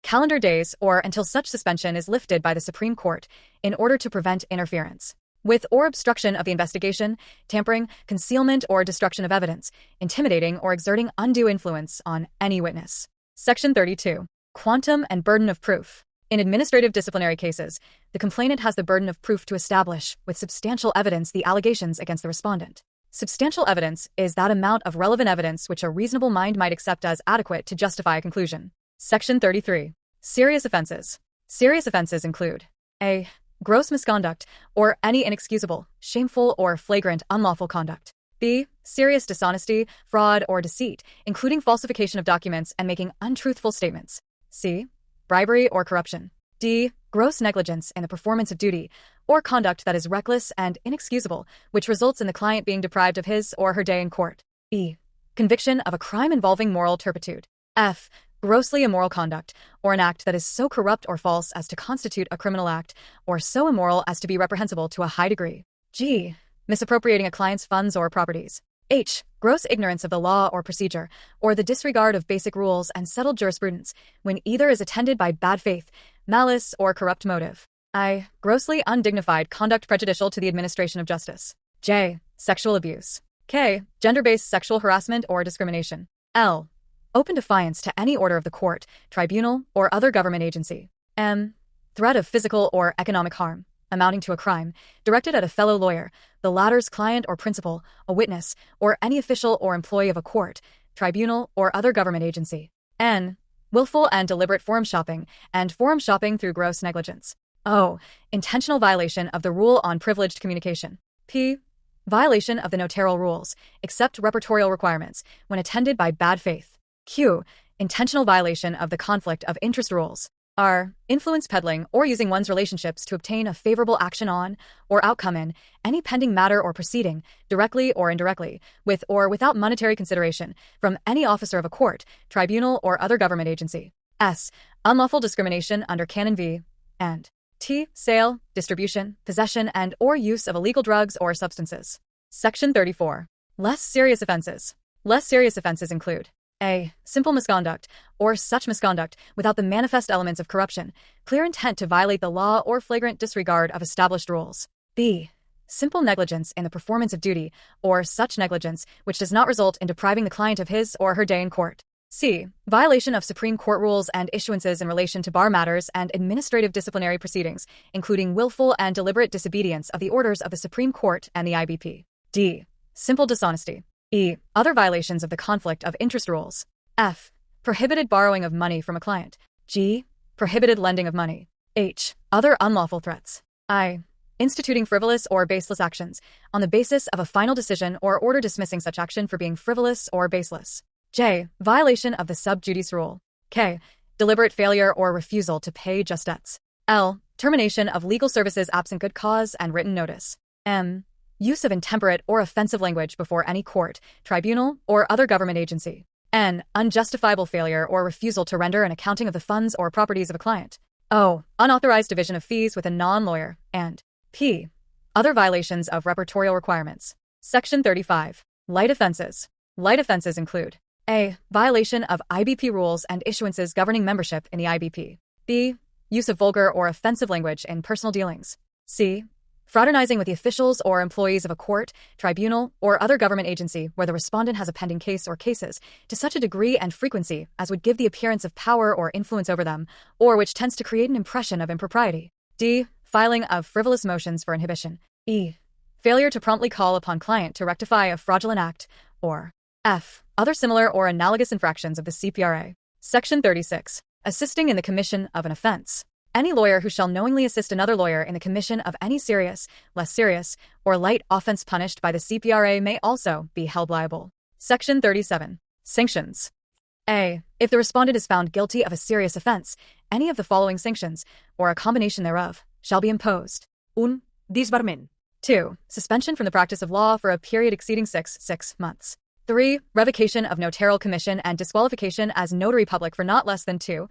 calendar days or until such suspension is lifted by the Supreme Court, in order to prevent interference with or obstruction of the investigation, tampering, concealment, or destruction of evidence, intimidating or exerting undue influence on any witness. Section 32. Quantum and burden of proof. In administrative disciplinary cases, the complainant has the burden of proof to establish, with substantial evidence, the allegations against the respondent. Substantial evidence is that amount of relevant evidence which a reasonable mind might accept as adequate to justify a conclusion. Section 33. Serious offenses. Serious offenses include a. Gross misconduct, or any inexcusable, shameful, or flagrant unlawful conduct. B. Serious dishonesty, fraud, or deceit, including falsification of documents and making untruthful statements. C. Bribery or corruption. D. Gross negligence in the performance of duty, or conduct that is reckless and inexcusable, which results in the client being deprived of his or her day in court. E. Conviction of a crime involving moral turpitude. F. Grossly immoral conduct, or an act that is so corrupt or false as to constitute a criminal act, or so immoral as to be reprehensible to a high degree. G. Misappropriating a client's funds or properties. H. Gross ignorance of the law or procedure, or the disregard of basic rules and settled jurisprudence, when either is attended by bad faith, malice, or corrupt motive. I. Grossly undignified conduct prejudicial to the administration of justice. J. Sexual abuse. K. Gender-based sexual harassment or discrimination. L. Open defiance to any order of the court, tribunal, or other government agency. M. Threat of physical or economic harm, amounting to a crime, directed at a fellow lawyer, the latter's client or principal, a witness, or any official or employee of a court, tribunal, or other government agency. N. Willful and deliberate forum shopping, and forum shopping through gross negligence. O. Intentional violation of the rule on privileged communication. P. Violation of the notarial rules, except repertorial requirements, when attended by bad faith. Q. Intentional violation of the conflict of interest rules. R. Influence peddling or using one's relationships to obtain a favorable action on, or outcome in, any pending matter or proceeding, directly or indirectly, with or without monetary consideration, from any officer of a court, tribunal, or other government agency. S. Unlawful discrimination under Canon V. And T. Sale, distribution, possession, and or use of illegal drugs or substances. Section 34. Less serious offenses. Less serious offenses include A. Simple misconduct, or such misconduct without the manifest elements of corruption, clear intent to violate the law, or flagrant disregard of established rules. B. Simple negligence in the performance of duty, or such negligence which does not result in depriving the client of his or her day in court. C. Violation of Supreme Court rules and issuances in relation to bar matters and administrative disciplinary proceedings, including willful and deliberate disobedience of the orders of the Supreme Court and the IBP. D. Simple dishonesty. E. Other violations of the conflict of interest rules. F. Prohibited borrowing of money from a client. G. Prohibited lending of money. H. Other unlawful threats. I. Instituting frivolous or baseless actions, on the basis of a final decision or order dismissing such action for being frivolous or baseless. J. Violation of the sub judice rule. K. Deliberate failure or refusal to pay just debts. L. Termination of legal services absent good cause and written notice. M. Use of intemperate or offensive language before any court, tribunal, or other government agency. N. Unjustifiable failure or refusal to render an accounting of the funds or properties of a client. O. Unauthorized division of fees with a non-lawyer. And P. Other violations of repertorial requirements. Section 35. Light offenses. Light offenses include A. Violation of IBP rules and issuances governing membership in the IBP. B. Use of vulgar or offensive language in personal dealings. C. Fraternizing with the officials or employees of a court, tribunal, or other government agency where the respondent has a pending case or cases to such a degree and frequency as would give the appearance of power or influence over them, or which tends to create an impression of impropriety. D. Filing of frivolous motions for inhibition. E. Failure to promptly call upon client to rectify a fraudulent act, or F. Other similar or analogous infractions of the CPRA. Section 36. Assisting in the commission of an offense. Any lawyer who shall knowingly assist another lawyer in the commission of any serious, less serious, or light offense punished by the CPRA may also be held liable. Section 37. Sanctions. A. If the respondent is found guilty of a serious offense, any of the following sanctions, or a combination thereof, shall be imposed. 1. Disbarment. 2. Suspension from the practice of law for a period exceeding 6 months. 3. Revocation of notarial commission and disqualification as notary public for not less than 2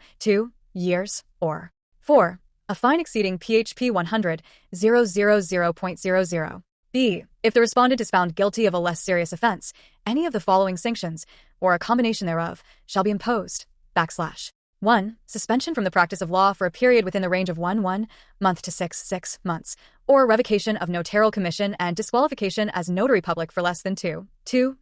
years, or 4. A fine exceeding PHP 100,000.00. B. If the respondent is found guilty of a less serious offense, any of the following sanctions, or a combination thereof, shall be imposed. 1. Suspension from the practice of law for a period within the range of 1 month to 6 months, or revocation of notarial commission and disqualification as notary public for less than 2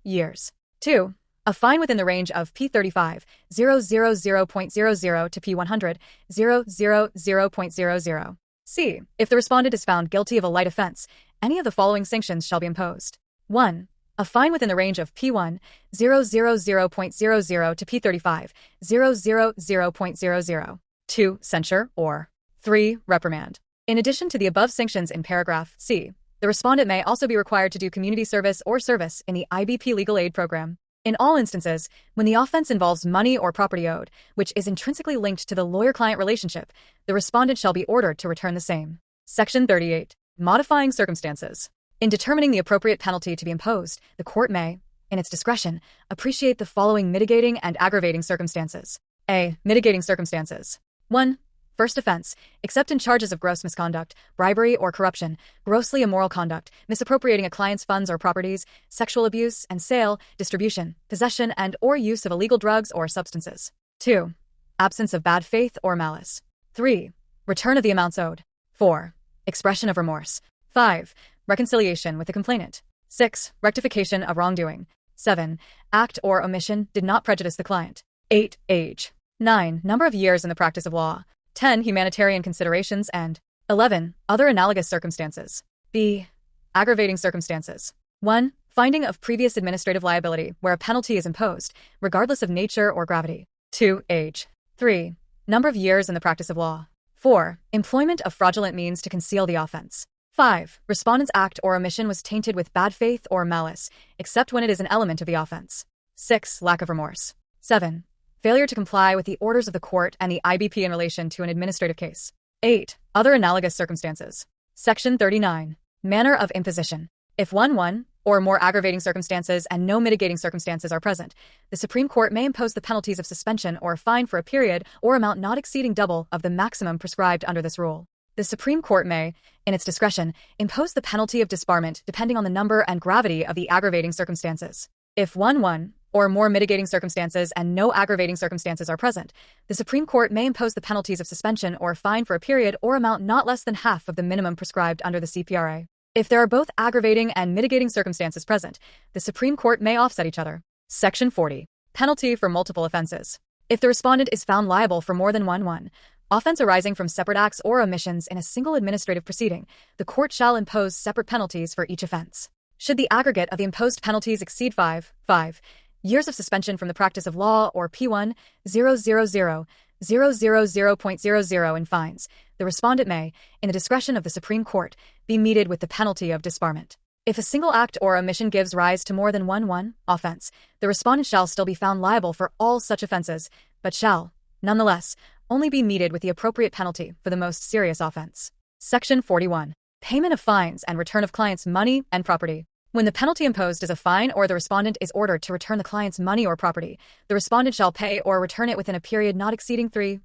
years. 2. A fine within the range of P35,000.00 to P100,000.00. C. If the respondent is found guilty of a light offense, any of the following sanctions shall be imposed. 1. A fine within the range of P1,000.00 to P35,000.00. 2. Censure, or 3. Reprimand. In addition to the above sanctions in paragraph C, the respondent may also be required to do community service or service in the IBP legal aid program. In all instances, when the offense involves money or property owed, which is intrinsically linked to the lawyer-client relationship, the respondent shall be ordered to return the same. Section 38. Modifying circumstances. In determining the appropriate penalty to be imposed, the court may, in its discretion, appreciate the following mitigating and aggravating circumstances. A. Mitigating circumstances. 1. First offense, except in charges of gross misconduct, bribery or corruption, grossly immoral conduct, misappropriating a client's funds or properties, sexual abuse and sale, distribution, possession and or use of illegal drugs or substances. 2. Absence of bad faith or malice. 3. Return of the amounts owed. 4. Expression of remorse. 5. Reconciliation with the complainant. 6. Rectification of wrongdoing. 7. Act or omission did not prejudice the client. 8. Age. 9. Number of years in the practice of law. 10. Humanitarian considerations. And 11. Other analogous circumstances. B. Aggravating circumstances. 1. Finding of previous administrative liability where a penalty is imposed, regardless of nature or gravity. 2. Age. 3. Number of years in the practice of law. 4. Employment of fraudulent means to conceal the offense. 5. Respondent's act or omission was tainted with bad faith or malice, except when it is an element of the offense. 6. Lack of remorse. 7. Failure to comply with the orders of the court and the IBP in relation to an administrative case. 8. Other analogous circumstances. Section 39. Manner of imposition. If 1 or more aggravating circumstances and no mitigating circumstances are present, the Supreme Court may impose the penalties of suspension or fine for a period or amount not exceeding double of the maximum prescribed under this rule. The Supreme Court may, in its discretion, impose the penalty of disbarment depending on the number and gravity of the aggravating circumstances. If 1 or more mitigating circumstances and no aggravating circumstances are present, the Supreme Court may impose the penalties of suspension or fine for a period or amount not less than half of the minimum prescribed under the CPRA. If there are both aggravating and mitigating circumstances present, the Supreme Court may offset each other. Section 40. Penalty for multiple offenses. If the respondent is found liable for more than one offense arising from separate acts or omissions in a single administrative proceeding, the court shall impose separate penalties for each offense. Should the aggregate of the imposed penalties exceed 5 years of suspension from the practice of law or P1,000,000.00 in fines, the respondent may, in the discretion of the Supreme Court, be meted with the penalty of disbarment. If a single act or omission gives rise to more than one offense, the respondent shall still be found liable for all such offenses, but shall, nonetheless, only be meted with the appropriate penalty for the most serious offense. Section 41. Payment of fines and return of client's money and property. When the penalty imposed is a fine or the respondent is ordered to return the client's money or property, the respondent shall pay or return it within a period not exceeding 3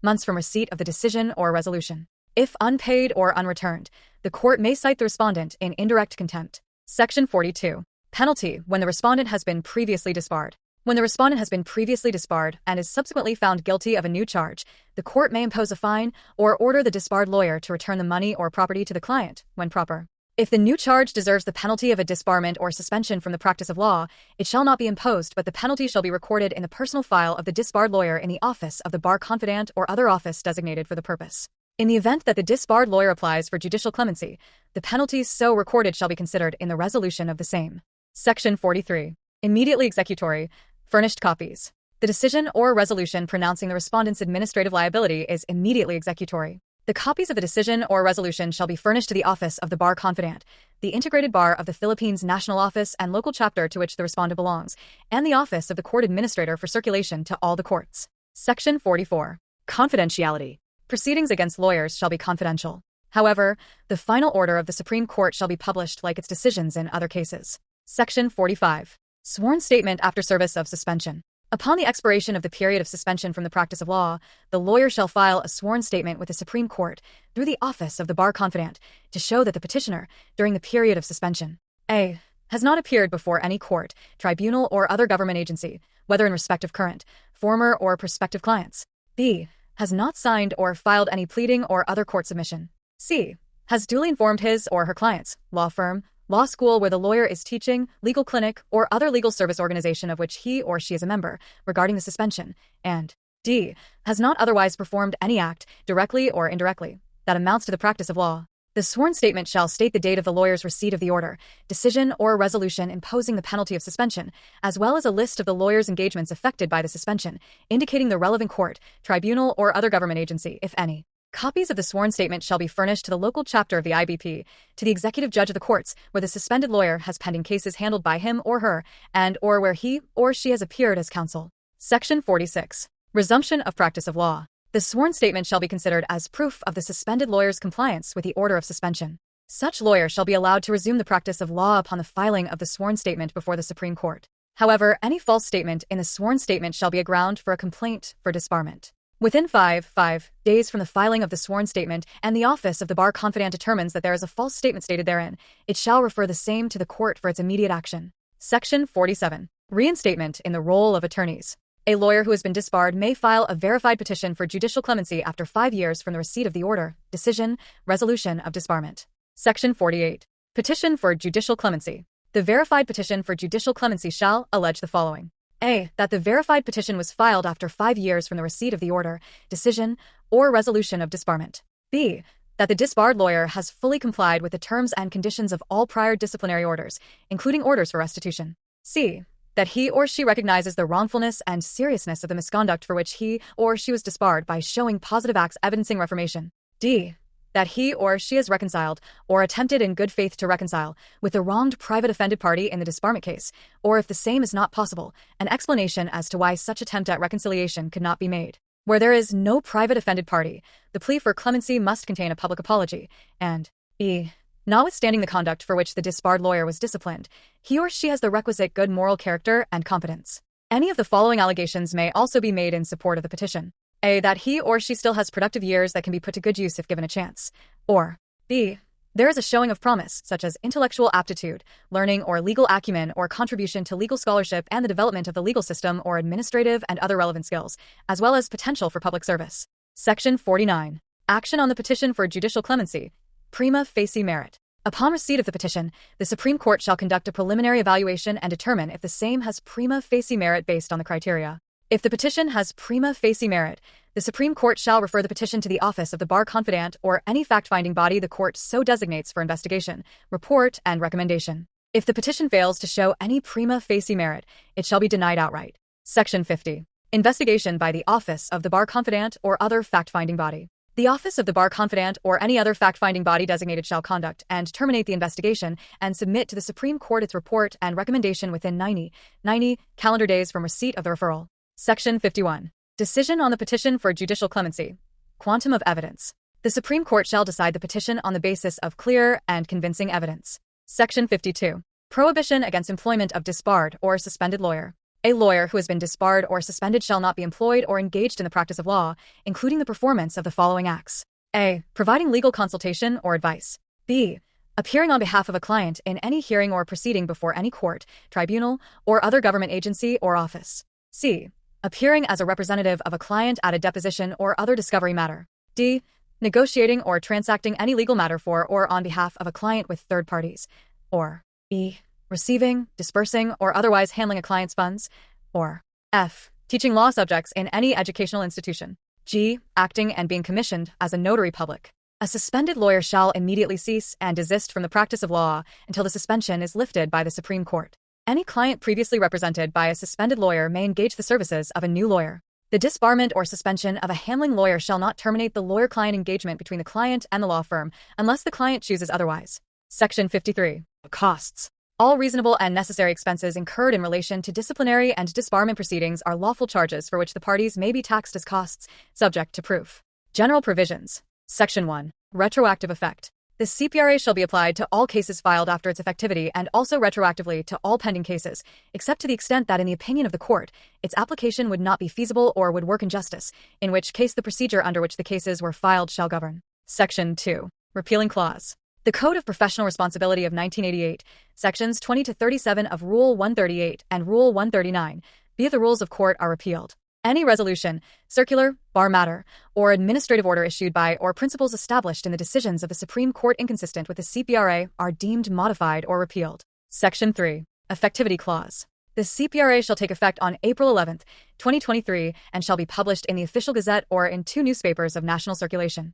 months from receipt of the decision or resolution. If unpaid or unreturned, the court may cite the respondent in indirect contempt. Section 42. Penalty when the respondent has been previously disbarred. When the respondent has been previously disbarred and is subsequently found guilty of a new charge, the court may impose a fine or order the disbarred lawyer to return the money or property to the client when proper. If the new charge deserves the penalty of a disbarment or suspension from the practice of law, it shall not be imposed, but the penalty shall be recorded in the personal file of the disbarred lawyer in the office of the bar confidant or other office designated for the purpose. In the event that the disbarred lawyer applies for judicial clemency, the penalties so recorded shall be considered in the resolution of the same. Section 43. Immediately executory. Furnished copies. The decision or resolution pronouncing the respondent's administrative liability is immediately executory. The copies of the decision or resolution shall be furnished to the office of the bar confidant, the integrated bar of the Philippines National Office and local chapter to which the respondent belongs, and the office of the court administrator for circulation to all the courts. Section 44. Confidentiality. Proceedings against lawyers shall be confidential. However, the final order of the Supreme Court shall be published like its decisions in other cases. Section 45. Sworn statement after service of suspension. Upon the expiration of the period of suspension from the practice of law, the lawyer shall file a sworn statement with the Supreme Court through the office of the bar confidant to show that the petitioner, during the period of suspension, a. has not appeared before any court, tribunal, or other government agency, whether in respect of current, former, or prospective clients, b. has not signed or filed any pleading or other court submission, c. has duly informed his or her clients, law firm, law school where the lawyer is teaching, legal clinic, or other legal service organization of which he or she is a member, regarding the suspension, and d. has not otherwise performed any act, directly or indirectly, that amounts to the practice of law. The sworn statement shall state the date of the lawyer's receipt of the order, decision, or resolution imposing the penalty of suspension, as well as a list of the lawyer's engagements affected by the suspension, indicating the relevant court, tribunal, or other government agency, if any. Copies of the sworn statement shall be furnished to the local chapter of the IBP, to the executive judge of the courts where the suspended lawyer has pending cases handled by him or her, and or where he or she has appeared as counsel. Section 46. Resumption of practice of law. The sworn statement shall be considered as proof of the suspended lawyer's compliance with the order of suspension. Such lawyer shall be allowed to resume the practice of law upon the filing of the sworn statement before the Supreme Court. However, any false statement in the sworn statement shall be a ground for a complaint for disbarment. Within 5 days from the filing of the sworn statement and the office of the bar confidant determines that there is a false statement stated therein, it shall refer the same to the court for its immediate action. Section 47. Reinstatement in the role of attorneys. A lawyer who has been disbarred may file a verified petition for judicial clemency after 5 years from the receipt of the order, decision, resolution of disbarment. Section 48. Petition for judicial clemency. The verified petition for judicial clemency shall allege the following. A. That the verified petition was filed after 5 years from the receipt of the order, decision, or resolution of disbarment. B. That the disbarred lawyer has fully complied with the terms and conditions of all prior disciplinary orders, including orders for restitution. C. That he or she recognizes the wrongfulness and seriousness of the misconduct for which he or she was disbarred by showing positive acts evidencing reformation. D. That he or she has reconciled, or attempted in good faith to reconcile, with the wronged private offended party in the disbarment case, or if the same is not possible, an explanation as to why such attempt at reconciliation could not be made. Where there is no private offended party, the plea for clemency must contain a public apology, and E. Notwithstanding the conduct for which the disbarred lawyer was disciplined, he or she has the requisite good moral character and competence. Any of the following allegations may also be made in support of the petition. A. That he or she still has productive years that can be put to good use if given a chance. Or B. There is a showing of promise, such as intellectual aptitude, learning or legal acumen or contribution to legal scholarship and the development of the legal system or administrative and other relevant skills, as well as potential for public service. Section 49. Action on the petition for judicial clemency. Prima facie merit. Upon receipt of the petition, the Supreme Court shall conduct a preliminary evaluation and determine if the same has prima facie merit based on the criteria. If the petition has prima facie merit, the Supreme Court shall refer the petition to the office of the bar confidant or any fact-finding body the court so designates for investigation, report, and recommendation. If the petition fails to show any prima facie merit, it shall be denied outright. Section 50. Investigation by the office of the bar confidant or other fact-finding body. The office of the bar confidant or any other fact-finding body designated shall conduct and terminate the investigation and submit to the Supreme Court its report and recommendation within 90 calendar days from receipt of the referral. Section 51. Decision on the petition for judicial clemency. Quantum of evidence. The Supreme Court shall decide the petition on the basis of clear and convincing evidence. Section 52. Prohibition against employment of disbarred or suspended lawyer. A lawyer who has been disbarred or suspended shall not be employed or engaged in the practice of law, including the performance of the following acts. A. Providing legal consultation or advice. B. Appearing on behalf of a client in any hearing or proceeding before any court, tribunal, or other government agency or office. C. Appearing as a representative of a client at a deposition or other discovery matter. D. Negotiating or transacting any legal matter for or on behalf of a client with third parties. Or E. Receiving, dispersing, or otherwise handling a client's funds. Or F. Teaching law subjects in any educational institution. G. Acting and being commissioned as a notary public. A suspended lawyer shall immediately cease and desist from the practice of law until the suspension is lifted by the Supreme Court. Any client previously represented by a suspended lawyer may engage the services of a new lawyer. The disbarment or suspension of a handling lawyer shall not terminate the lawyer-client engagement between the client and the law firm unless the client chooses otherwise. Section 53. Costs. All reasonable and necessary expenses incurred in relation to disciplinary and disbarment proceedings are lawful charges for which the parties may be taxed as costs, subject to proof. General provisions. Section 1. Retroactive effect. The CPRA shall be applied to all cases filed after its effectivity and also retroactively to all pending cases, except to the extent that in the opinion of the court, its application would not be feasible or would work injustice, in which case the procedure under which the cases were filed shall govern. Section 2. Repealing clause. The Code of Professional Responsibility of 1988, Sections 20 to 37 of Rule 138 and Rule 139, via the rules of court are repealed. Any resolution, circular, bar matter, or administrative order issued by or principles established in the decisions of the Supreme Court inconsistent with the CPRA are deemed modified or repealed. Section 3. Effectivity Clause. The CPRA shall take effect on April 11, 2023, and shall be published in the Official Gazette or in 2 newspapers of national circulation.